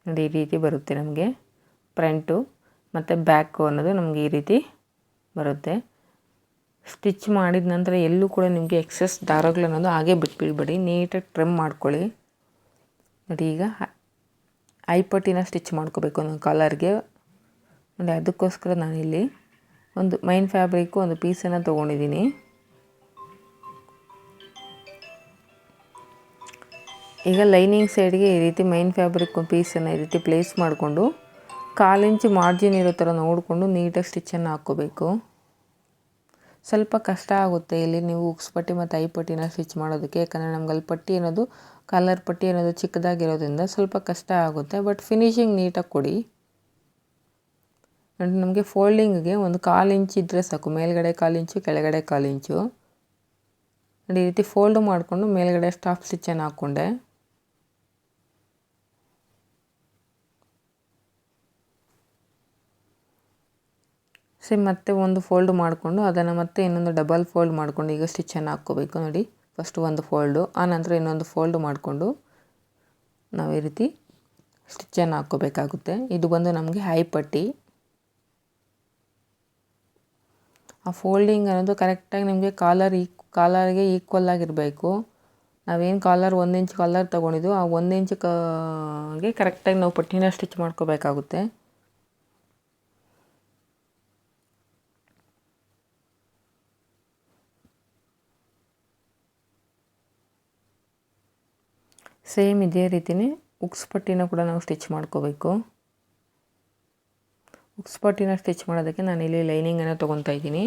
ನೋಡಿ ಈ ರೀತಿ ಬರುತ್ತೆ ನಮಗೆ ಫ್ರಂಟು ಮತ್ತು ಬ್ಯಾಕು ಅನ್ನೋದು ನಮಗೆ ಈ ರೀತಿ ಬರುತ್ತೆ. ಸ್ಟಿಚ್ ಮಾಡಿದ ನಂತರ ಎಲ್ಲೂ ಕೂಡ ನಿಮಗೆ ಎಕ್ಸೆಸ್ ದಾರಗಳು ಅನ್ನೋದು ಹಾಗೆ ಬಿಟ್ಬಿಡಬೇಡಿ, ನೀಟಾಗಿ ಟ್ರಿಮ್ ಮಾಡ್ಕೊಳ್ಳಿ. ನೋಡಿ ಈಗ ಐ ಪಟ್ಟಿನ ಸ್ಟಿಚ್ ಮಾಡ್ಕೋಬೇಕು ಒಂದು ಕಾಲರ್ಗೆ. ನೋಡಿ ಅದಕ್ಕೋಸ್ಕರ ನಾನಿಲ್ಲಿ ಒಂದು ಮೈನ್ ಫ್ಯಾಬ್ರಿಕ್ಕು ಒಂದು ಪೀಸನ್ನು ತೊಗೊಂಡಿದ್ದೀನಿ. ಈಗ ಲೈನಿಂಗ್ ಸೈಡ್ಗೆ ಈ ರೀತಿ ಮೈನ್ ಫ್ಯಾಬ್ರಿಕ್ ಪೀಸನ್ನು ಈ ರೀತಿ ಪ್ಲೇಸ್ ಮಾಡಿಕೊಂಡು 1/4 ಇಂಚ್ ಮಾರ್ಜಿನ್ ಇರೋ ಥರ ನೋಡಿಕೊಂಡು ನೀಟಾಗಿ ಸ್ಟಿಚ್ಚನ್ನು ಹಾಕ್ಕೋಬೇಕು. ಸ್ವಲ್ಪ ಕಷ್ಟ ಆಗುತ್ತೆ ಇಲ್ಲಿ ನೀವು ಉಕ್ಸ್ ಪಟ್ಟಿ ಮತ್ತು ಐ ಪಟ್ಟಿನ ಸ್ಟಿಚ್ ಮಾಡೋದಕ್ಕೆ, ಯಾಕಂದರೆ ನಮ್ಗೆ ಅಲ್ಲಿ ಪಟ್ಟಿ ಅನ್ನೋದು ಕಾಲರ್ ಪಟ್ಟಿ ಅನ್ನೋದು ಚಿಕ್ಕದಾಗಿರೋದ್ರಿಂದ ಸ್ವಲ್ಪ ಕಷ್ಟ ಆಗುತ್ತೆ. ಬಟ್ ಫಿನಿಶಿಂಗ್ ನೀಟಾಗಿ ಕೊಡಿ. ನಮಗೆ ಫೋಲ್ಡಿಂಗಿಗೆ ಒಂದು 1/4 ಇಂಚ್ ಇದ್ದರೆ ಸಾಕು, ಮೇಲ್ಗಡೆ 1/4 ಇಂಚು ಕೆಳಗಡೆ 1/4 ಇಂಚು. ನೋಡಿ ಈ ರೀತಿ ಫೋಲ್ಡ್ ಮಾಡಿಕೊಂಡು ಮೇಲ್ಗಡೆ ಸ್ಟಾಪ್ ಸ್ಟಿಚ್ಚನ್ನು ಹಾಕ್ಕೊಂಡೆ. ಮತ್ತೆ ಒಂದು ಫೋಲ್ಡ್ ಮಾಡಿಕೊಂಡು ಅದನ್ನು ಮತ್ತೆ ಇನ್ನೊಂದು ಡಬಲ್ ಫೋಲ್ಡ್ ಮಾಡಿಕೊಂಡು ಈಗ ಸ್ಟಿಚ್ಚನ್ನು ಹಾಕ್ಕೋಬೇಕು. ನೋಡಿ ಫಸ್ಟ್ ಒಂದು ಫೋಲ್ಡು, ಆನಂತರ ಇನ್ನೊಂದು ಫೋಲ್ಡ್ ಮಾಡಿಕೊಂಡು ನಾವು ಈ ರೀತಿ ಸ್ಟಿಚ್ಚನ್ನು ಹಾಕ್ಕೋಬೇಕಾಗುತ್ತೆ. ಇದು ಬಂದು ನಮಗೆ ಹೈ ಪಟ್ಟಿ. ಆ ಫೋಲ್ಡಿಂಗ್ ಅನ್ನೋದು ಕರೆಕ್ಟಾಗಿ ನಿಮಗೆ ಕಾಲರ್ಗೆ ಈಕ್ವಲ್ ಆಗಿರಬೇಕು. ನಾವೇನು 1 ಇಂಚ್ ಕಾಲರ್ ತೊಗೊಂಡಿದ್ದು ಆ 1 ಇಂಚ್ಗೆ ಕರೆಕ್ಟಾಗಿ ನಾವು ಪಟ್ಟಿನ ಸ್ಟಿಚ್ ಮಾಡ್ಕೋಬೇಕಾಗುತ್ತೆ. ಸೇಮ್ ಇದೇ ರೀತಿಯೇ ಉಕ್ಸ್ ಪಟ್ಟಿನ ಕೂಡ ನಾವು ಸ್ಟಿಚ್ ಮಾಡ್ಕೋಬೇಕು. ಉಕ್ಸ್ ಪಟ್ಟಿನ ಸ್ಟಿಚ್ ಮಾಡೋದಕ್ಕೆ ನಾನಿಲ್ಲಿ ಲೈನಿಂಗನ್ನು ತೊಗೊತಾ ಇದ್ದೀನಿ.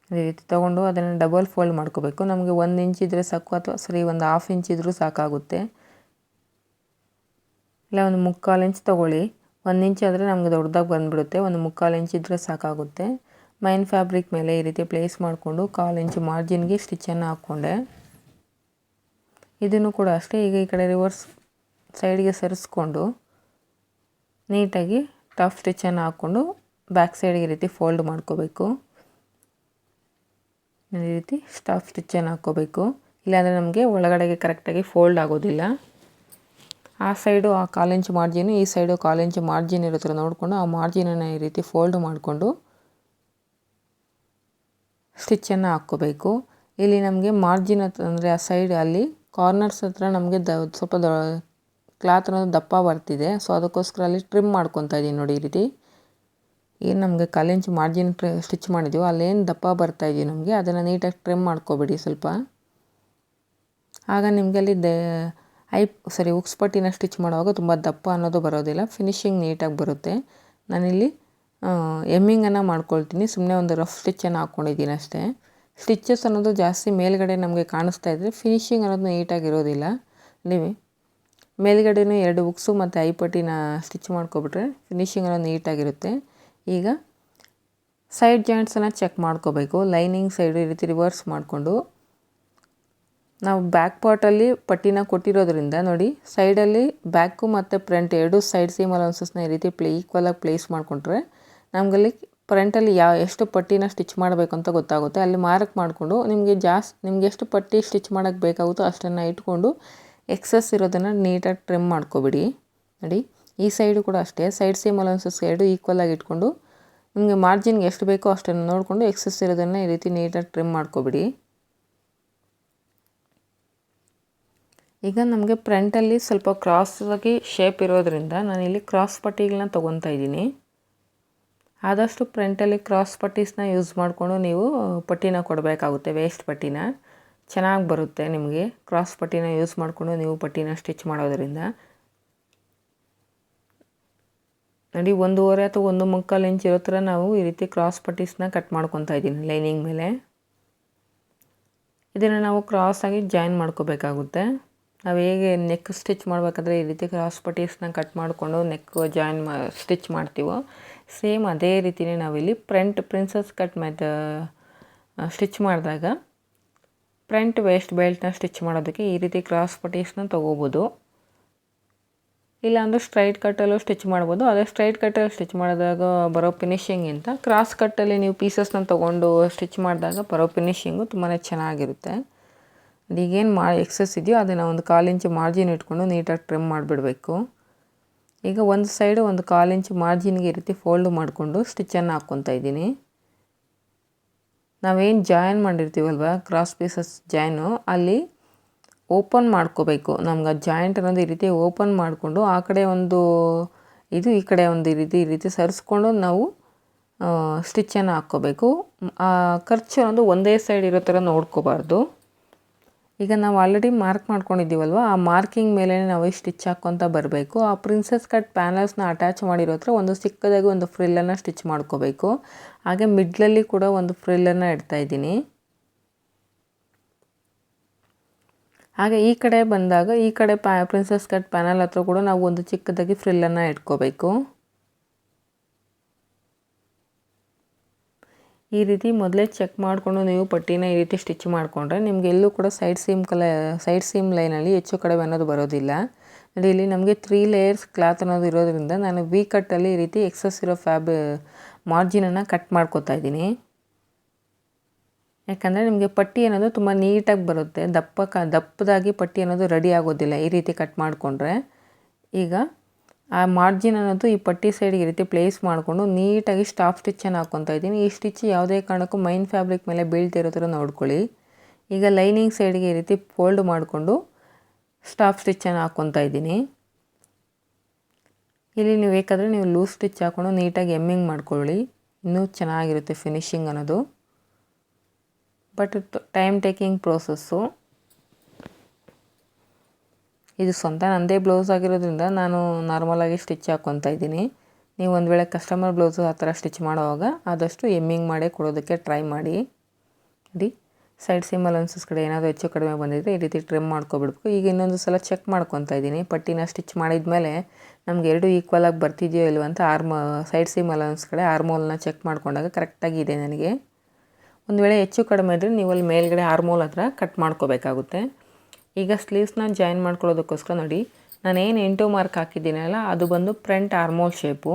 ಈ ರೀತಿ ತೊಗೊಂಡು ಅದನ್ನು ಡಬಲ್ ಫೋಲ್ಡ್ ಮಾಡ್ಕೋಬೇಕು. ನಮಗೆ 1 ಇಂಚ್ ಇದ್ದರೆ ಸಾಕು, ಅಥವಾ ಒಂದು 1/2 ಇಂಚ್ ಇದ್ದರೂ ಸಾಕಾಗುತ್ತೆ. ಇಲ್ಲ ಒಂದು 3/4 ಇಂಚ್ ತೊಗೊಳ್ಳಿ. 1 ಇಂಚ್ ಆದರೆ ನಮಗೆ ದೊಡ್ಡದಾಗಿ ಬಂದುಬಿಡುತ್ತೆ. ಒಂದು 3/4 ಇಂಚ್ ಇದ್ದರೆ ಸಾಕಾಗುತ್ತೆ. ಮೈನ್ ಫ್ಯಾಬ್ರಿಕ್ ಮೇಲೆ ಈ ರೀತಿ ಪ್ಲೇಸ್ ಮಾಡಿಕೊಂಡು 1/4 ಇಂಚ್ ಮಾರ್ಜಿನ್ಗೆ ಸ್ಟಿಚ್ಚನ್ನು ಹಾಕ್ಕೊಂಡೆ. ಇದನ್ನು ಕೂಡ ಅಷ್ಟೇ ಈಗ ಈ ಕಡೆ ರಿವರ್ಸ್ ಸೈಡ್ಗೆ ಸರಿಸ್ಕೊಂಡು ನೀಟಾಗಿ ಟಾಪ್ ಸ್ಟಿಚ್ಚನ್ನು ಹಾಕ್ಕೊಂಡು ಬ್ಯಾಕ್ ಸೈಡ್ಗೆ ಈ ರೀತಿ ಫೋಲ್ಡ್ ಮಾಡ್ಕೋಬೇಕು. ಈ ರೀತಿ ಟಾಪ್ ಸ್ಟಿಚ್ಚನ್ನು ಹಾಕ್ಕೋಬೇಕು, ಇಲ್ಲಾಂದರೆ ನಮಗೆ ಒಳಗಡೆಗೆ ಕರೆಕ್ಟಾಗಿ ಫೋಲ್ಡ್ ಆಗೋದಿಲ್ಲ. ಆ ಸೈಡು ಆ 1/4 ಇಂಚ್ ಮಾರ್ಜಿನ್, ಈ ಸೈಡು 1/4 ಇಂಚ್ ಮಾರ್ಜಿನ್ ಇರೋ ಥರ ನೋಡಿಕೊಂಡು ಆ ಮಾರ್ಜಿನನ್ನು ಈ ರೀತಿ ಫೋಲ್ಡ್ ಮಾಡಿಕೊಂಡು ಸ್ಟಿಚ್ಚನ್ನು ಹಾಕ್ಕೋಬೇಕು. ಇಲ್ಲಿ ನಮಗೆ ಮಾರ್ಜಿನ್ ಅಂದರೆ ಆ ಸೈಡ್ ಅಲ್ಲಿ ಕಾರ್ನರ್ಸ್ ಹತ್ರ ನಮಗೆ ಸ್ವಲ್ಪ ಕ್ಲಾತ್ ಅನ್ನೋದು ದಪ್ಪ ಬರ್ತಿದೆ. ಸೊ ಅದಕ್ಕೋಸ್ಕರ ಅಲ್ಲಿ ಟ್ರಿಮ್ ಮಾಡ್ಕೊತಾ ಇದ್ದೀನಿ ನೋಡಿ. ಈ ರೀತಿ ಏನು ನಮಗೆ 1/4 ಇಂಚ್ ಮಾರ್ಜಿನ್ ಸ್ಟಿಚ್ ಮಾಡಿದ್ದೀವೋ ಅಲ್ಲೇನು ದಪ್ಪ ಬರ್ತಾಯಿದ್ದೀವಿ ನಮಗೆ ಅದನ್ನು ನೀಟಾಗಿ ಟ್ರಿಮ್ ಮಾಡ್ಕೊಬೇಡಿ ಸ್ವಲ್ಪ. ಆಗ ನಿಮಗೆ ಅಲ್ಲಿ ಉಕ್ಸ್ ಪಟ್ಟಿನ ಸ್ಟಿಚ್ ಮಾಡುವಾಗ ತುಂಬ ದಪ್ಪ ಅನ್ನೋದು ಬರೋದಿಲ್ಲ, ಫಿನಿಶಿಂಗ್ ನೀಟಾಗಿ ಬರುತ್ತೆ. ನಾನಿಲ್ಲಿ ಎಮ್ಮಿಂಗನ್ನು ಮಾಡ್ಕೊಳ್ತೀನಿ. ಸುಮ್ಮನೆ ಒಂದು ರಫ್ ಸ್ಟಿಚ್ಚನ್ನು ಹಾಕ್ಕೊಂಡಿದ್ದೀನಿ ಅಷ್ಟೇ. ಸ್ಟಿಚಸ್ ಅನ್ನೋದು ಜಾಸ್ತಿ ಮೇಲ್ಗಡೆ ನಮಗೆ ಕಾಣಿಸ್ತಾ ಇದ್ದರೆ ಫಿನಿಶಿಂಗ್ ಅನ್ನೋದು ನೀಟಾಗಿರೋದಿಲ್ಲ. ನೀವು ಮೇಲ್ಗಡೆನೂ 2 ಉಕ್ಸು ಮತ್ತು ಐಪಟ್ಟಿನ ಸ್ಟಿಚ್ ಮಾಡ್ಕೊಬಿಟ್ರೆ ಫಿನಿಶಿಂಗ್ ಅನ್ನೋದು ನೀಟಾಗಿರುತ್ತೆ. ಈಗ ಸೈಡ್ ಜಾಯಿಂಟ್ಸನ್ನು ಚೆಕ್ ಮಾಡ್ಕೋಬೇಕು. ಲೈನಿಂಗ್ ಸೈಡು ಈ ರೀತಿ ರಿವರ್ಸ್ ಮಾಡಿಕೊಂಡು ನಾವು ಬ್ಯಾಕ್ ಪಾರ್ಟಲ್ಲಿ ಪಟ್ಟಿನ ಕೊಟ್ಟಿರೋದ್ರಿಂದ ನೋಡಿ, ಸೈಡಲ್ಲಿ ಬ್ಯಾಕು ಮತ್ತು ಫ್ರಂಟ್ ಎರಡೂ ಸೈಡ್ ಸೀಮ್ ಅಲೌನ್ಸಸ್ನ ಈ ರೀತಿ ಈಕ್ವಲಾಗಿ ಪ್ಲೇಸ್ ಮಾಡಿಕೊಂಡ್ರೆ ನಮಗಲ್ಲಿ ಫ್ರಂಟಲ್ಲಿ ಎಷ್ಟು ಪಟ್ಟಿನ ಸ್ಟಿಚ್ ಮಾಡಬೇಕು ಅಂತ ಗೊತ್ತಾಗುತ್ತೆ. ಅಲ್ಲಿ ಮಾರ್ಕ್ ಮಾಡಿಕೊಂಡು ನಿಮಗೆ ಎಷ್ಟು ಪಟ್ಟಿ ಸ್ಟಿಚ್ ಮಾಡೋಕ್ಕೆ ಬೇಕಾಗುತ್ತೋ ಅಷ್ಟನ್ನು ಇಟ್ಕೊಂಡು ಎಕ್ಸಸ್ ಇರೋದನ್ನು ನೀಟಾಗಿ ಟ್ರಿಮ್ ಮಾಡ್ಕೊಬಿಡಿ. ನೋಡಿ, ಈ ಸೈಡು ಕೂಡ ಅಷ್ಟೇ, ಸೈಡ್ ಸೀಮ್ ಅಲೌನ್ಸಸ್ ಎರಡು ಈಕ್ವಲಾಗಿ ಇಟ್ಕೊಂಡು ನಿಮಗೆ ಮಾರ್ಜಿನ್ಗೆ ಎಷ್ಟು ಬೇಕೋ ಅಷ್ಟನ್ನು ನೋಡಿಕೊಂಡು ಎಕ್ಸಸ್ ಇರೋದನ್ನು ಈ ರೀತಿ ನೀಟಾಗಿ ಟ್ರಿಮ್ ಮಾಡ್ಕೊಬಿಡಿ. ಈಗ ನಮಗೆ ಫ್ರಂಟಲ್ಲಿ ಸ್ವಲ್ಪ ಕ್ರಾಸಾಗಿ ಶೇಪ್ ಇರೋದ್ರಿಂದ ನಾನಿಲ್ಲಿ ಕ್ರಾಸ್ ಪಟ್ಟಿಗಳನ್ನ ತೊಗೊತಾ ಇದ್ದೀನಿ. ಆದಷ್ಟು ಫ್ರಂಟಲ್ಲಿ ಕ್ರಾಸ್ ಪಟ್ಟೀಸ್ನ ಯೂಸ್ ಮಾಡಿಕೊಂಡು ನೀವು ಪಟ್ಟಿನ ಕೊಡಬೇಕಾಗುತ್ತೆ. ವೇಸ್ಟ್ ಪಟ್ಟಿನ ಚೆನ್ನಾಗಿ ಬರುತ್ತೆ ನಿಮಗೆ. ಕ್ರಾಸ್ ಪಟ್ಟಿನ ಯೂಸ್ ಮಾಡಿಕೊಂಡು ನೀವು ಪಟ್ಟಿನ ಸ್ಟಿಚ್ ಮಾಡೋದರಿಂದ ನೋಡಿ, 1.5 ಅಥವಾ 1.25 ಇಂಚ್ ಇರೋ ಥರ ನಾವು ಈ ರೀತಿ ಕ್ರಾಸ್ ಪಟ್ಟೀಸ್ನ ಕಟ್ ಮಾಡ್ಕೊತಾ ಇದ್ದೀನಿ ಲೈನಿಂಗ್ ಮೇಲೆ. ಇದನ್ನು ನಾವು ಕ್ರಾಸಾಗಿ ಜಾಯಿನ್ ಮಾಡ್ಕೋಬೇಕಾಗುತ್ತೆ. ನಾವು ಹೇಗೆ ನೆಕ್ ಸ್ಟಿಚ್ ಮಾಡಬೇಕಾದ್ರೆ ಈ ರೀತಿ ಕ್ರಾಸ್ ಪಟ್ಟೀಸ್ನ ಕಟ್ ಮಾಡಿಕೊಂಡು ನೆಕ್ ಜಾಯಿನ್ ಸ್ಟಿಚ್ ಮಾಡ್ತೀವೋ ಸೇಮ್ ಅದೇ ರೀತಿಯೇ ನಾವಿಲ್ಲಿ ಫ್ರಂಟ್ ಪ್ರಿನ್ಸಸ್ ಕಟ್ ಸ್ಟಿಚ್ ಮಾಡಿದಾಗ ಫ್ರಂಟ್ ವೇಸ್ಟ್ ಬೆಲ್ಟ್ನ ಸ್ಟಿಚ್ ಮಾಡೋದಕ್ಕೆ ಈ ರೀತಿ ಕ್ರಾಸ್ ಪಟ್ಟೀಸ್ನ ತೊಗೋಬೋದು. ಇಲ್ಲಾಂದರೆ ಸ್ಟ್ರೈಟ್ ಕಟ್ಟಲ್ಲೂ ಸ್ಟಿಚ್ ಮಾಡ್ಬೋದು. ಅದೇ ಸ್ಟ್ರೈಟ್ ಕಟ್ಟಲ್ಲಿ ಸ್ಟಿಚ್ ಮಾಡಿದಾಗ ಬರೋ ಫಿನಿಶಿಂಗಿಂತ ಕ್ರಾಸ್ ಕಟ್ಟಲ್ಲಿ ನೀವು ಪೀಸಸ್ನ ತೊಗೊಂಡು ಸ್ಟಿಚ್ ಮಾಡಿದಾಗ ಬರೋ ಫಿನಿಶಿಂಗು ತುಂಬಾ ಚೆನ್ನಾಗಿರುತ್ತೆ. ಈಗೇನು ಎಕ್ಸಸ್ ಇದೆಯೋ ಅದನ್ನು ಒಂದು 1/4 ಇಂಚ್ ಮಾರ್ಜಿನ್ ಇಟ್ಕೊಂಡು ನೀಟಾಗಿ ಟ್ರಿಮ್ ಮಾಡಿಬಿಡಬೇಕು. ಈಗ ಒಂದು ಸೈಡು ಒಂದು 1/4 ಇಂಚ್ ಮಾರ್ಜಿನ್ಗೆ ಈ ರೀತಿ ಫೋಲ್ಡ್ ಮಾಡಿಕೊಂಡು ಸ್ಟಿಚ್ಚನ್ನು ಹಾಕ್ಕೊತಾ ಇದ್ದೀನಿ. ನಾವೇನು ಜಾಯಿನ್ ಮಾಡಿರ್ತೀವಲ್ವ ಕ್ರಾಸ್ ಪೀಸಸ್ ಜಾಯಿನು, ಅಲ್ಲಿ ಓಪನ್ ಮಾಡ್ಕೋಬೇಕು. ನಮ್ಗೆ ಆ ಜಾಯಿಂಟ್ ಅನ್ನೋದು ಈ ರೀತಿ ಓಪನ್ ಮಾಡಿಕೊಂಡು ಆ ಕಡೆ ಒಂದು ಈ ಕಡೆ ಒಂದು ಈ ರೀತಿ ಸರಿಸ್ಕೊಂಡು ನಾವು ಸ್ಟಿಚ್ಚನ್ನು ಹಾಕ್ಕೋಬೇಕು. ಆ ಖರ್ಚು ಅನ್ನೋದು ಒಂದೇ ಸೈಡ್ ಇರೋ ಥರ ನೋಡ್ಕೋಬಾರ್ದು. ಈಗ ನಾವು ಆಲ್ರೆಡಿ ಮಾರ್ಕ್ ಮಾಡ್ಕೊಂಡಿದ್ದೀವಲ್ವ, ಆ ಮಾರ್ಕಿಂಗ್ ಮೇಲೆ ನಾವು ಸ್ಟಿಚ್ ಹಾಕ್ಕೊತ ಬರಬೇಕು. ಆ ಪ್ರಿನ್ಸಸ್ ಕಟ್ ಪ್ಯಾನಲ್ಸ್ನ ಅಟ್ಯಾಚ್ ಮಾಡಿರೋ ಹತ್ರ ಒಂದು ಚಿಕ್ಕದಾಗಿ ಒಂದು ಫ್ರಿಲ್ಲನ್ನು ಸ್ಟಿಚ್ ಮಾಡ್ಕೋಬೇಕು. ಹಾಗೆ ಮಿಡ್ಲಲ್ಲಿ ಕೂಡ ಒಂದು ಫ್ರಿಲ್ಲನ್ನು ಇಡ್ತಾಯಿದ್ದೀನಿ. ಹಾಗೆ ಈ ಕಡೆ ಬಂದಾಗ ಈ ಕಡೆ ಪ್ರಿನ್ಸಸ್ ಕಟ್ ಪ್ಯಾನಲ್ ಹತ್ರ ಕೂಡ ನಾವು ಒಂದು ಚಿಕ್ಕದಾಗಿ ಫ್ರಿಲ್ಲನ್ನು ಇಟ್ಕೋಬೇಕು. ಈ ರೀತಿ ಮೊದಲೇ ಚೆಕ್ ಮಾಡಿಕೊಂಡು ನೀವು ಪಟ್ಟಿನ ಈ ರೀತಿ ಸ್ಟಿಚ್ ಮಾಡಿಕೊಂಡ್ರೆ ನಿಮಗೆ ಎಲ್ಲೂ ಕೂಡ ಸೈಡ್ ಸೀಮ್ ಲೈನಲ್ಲಿ ಹೆಚ್ಚು ಕಡಿಮೆ ಅನ್ನೋದು ಬರೋದಿಲ್ಲ. ನೋಡಿ, ಇಲ್ಲಿ ನಮಗೆ 3 ಲೇಯರ್ಸ್ ಕ್ಲಾತ್ ಅನ್ನೋದು ಇರೋದ್ರಿಂದ ನಾನು ವಿ ಕಟ್ಟಲ್ಲಿ ಈ ರೀತಿ ಎಕ್ಸಸ್ ಇರೋ ಮಾರ್ಜಿನನ್ನು ಕಟ್ ಮಾಡ್ಕೋತಾ ಇದ್ದೀನಿ. ಯಾಕಂದರೆ ನಿಮಗೆ ಪಟ್ಟಿ ಅನ್ನೋದು ತುಂಬ ನೀಟಾಗಿ ಬರುತ್ತೆ. ದಪ್ಪದಾಗಿ ಪಟ್ಟಿ ಅನ್ನೋದು ರೆಡಿ ಆಗೋದಿಲ್ಲ ಈ ರೀತಿ ಕಟ್ ಮಾಡಿಕೊಂಡ್ರೆ. ಈಗ ಆ ಮಾರ್ಜಿನ್ ಅನ್ನೋದು ಈ ಪಟ್ಟಿ ಸೈಡ್ಗೆ ಈ ರೀತಿ ಪ್ಲೇಸ್ ಮಾಡಿಕೊಂಡು ನೀಟಾಗಿ ಸ್ಟಾಪ್ ಸ್ಟಿಚ್ಚನ್ನು ಹಾಕ್ಕೊತಾ ಇದ್ದೀನಿ. ಈ ಸ್ಟಿಚ್ ಯಾವುದೇ ಕಾರಣಕ್ಕೂ ಮೈನ್ ಫ್ಯಾಬ್ರಿಕ್ ಮೇಲೆ ಬೀಳ್ತಿರೋ ಥರ ನೋಡ್ಕೊಳ್ಳಿ. ಈಗ ಲೈನಿಂಗ್ ಸೈಡ್ಗೆ ಈ ರೀತಿ ಫೋಲ್ಡ್ ಮಾಡಿಕೊಂಡು ಸ್ಟಾಪ್ ಸ್ಟಿಚ್ಚನ್ನು ಹಾಕ್ಕೊತಾ ಇದ್ದೀನಿ. ಇಲ್ಲಿ ನೀವು ಬೇಕಾದರೆ ನೀವು ಲೂಸ್ ಸ್ಟಿಚ್ ಹಾಕ್ಕೊಂಡು ನೀಟಾಗಿ ಎಮ್ಮಿಂಗ್ ಮಾಡ್ಕೊಳ್ಳಿ, ಇನ್ನೂ ಚೆನ್ನಾಗಿರುತ್ತೆ ಫಿನಿಶಿಂಗ್ ಅನ್ನೋದು. But time taking process. ಇದು ಸ್ವಂತ ನನ್ನದೇ ಬ್ಲೌಸ್ ಆಗಿರೋದ್ರಿಂದ ನಾನು ನಾರ್ಮಲಾಗಿ ಸ್ಟಿಚ್ ಹಾಕ್ಕೊತಾ ಇದ್ದೀನಿ. ನೀವು ಒಂದು ವೇಳೆ ಕಸ್ಟಮರ್ ಬ್ಲೌಸು ಆ ಥರ ಸ್ಟಿಚ್ ಮಾಡುವಾಗ ಆದಷ್ಟು ಎಮ್ಮಿಂಗ್ ಮಾಡೇ ಕೊಡೋದಕ್ಕೆ ಟ್ರೈ ಮಾಡಿ. ನೋಡಿ, ಸೈಡ್ ಸೀಮ್ ಅಲೌನ್ಸಸ್ ಕಡೆ ಏನಾದರೂ ಹೆಚ್ಚು ಕಡಿಮೆ ಬಂದಿದ್ದರೆ ಈ ರೀತಿ ಟ್ರಿಮ್ ಮಾಡ್ಕೊಬಿಡ್ಬೇಕು. ಈಗ ಇನ್ನೊಂದು ಸಲ ಚೆಕ್ ಮಾಡ್ಕೊತಾ ಇದ್ದೀನಿ. ಪಟ್ಟಿನ ಸ್ಟಿಚ್ ಮಾಡಿದ ಮೇಲೆ ನಮ್ಗೆ ಎರಡು ಈಕ್ವಲಾಗಿ ಬರ್ತಿದೆಯೋ ಇಲ್ವ ಅಂತ ಸೈಡ್ ಸೀಮ್ ಅಲೌನ್ಸ್ ಕಡೆ ಆರ್ಮೋಲ್ನ ಚೆಕ್ ಮಾಡ್ಕೊಂಡಾಗ ಕರೆಕ್ಟಾಗಿ ಇದೆ ನನಗೆ. ಒಂದು ವೇಳೆ ಹೆಚ್ಚು ಕಡಿಮೆ ಇದ್ದರೆ ನೀವು ಅಲ್ಲಿ ಮೇಲ್ಗಡೆ ಆರ್ಮೋಲ್ ಹತ್ರ ಕಟ್ ಮಾಡ್ಕೋಬೇಕಾಗುತ್ತೆ. ಈಗ ಸ್ಲೀವ್ಸ್ನ ಜಾಯಿನ್ ಮಾಡ್ಕೊಳ್ಳೋದಕ್ಕೋಸ್ಕರ ನೋಡಿ, ನಾನೇನು 8 ಮಾರ್ಕ್ ಹಾಕಿದ್ದೀನಲ್ಲ ಅದು ಬಂದು front armhole shape.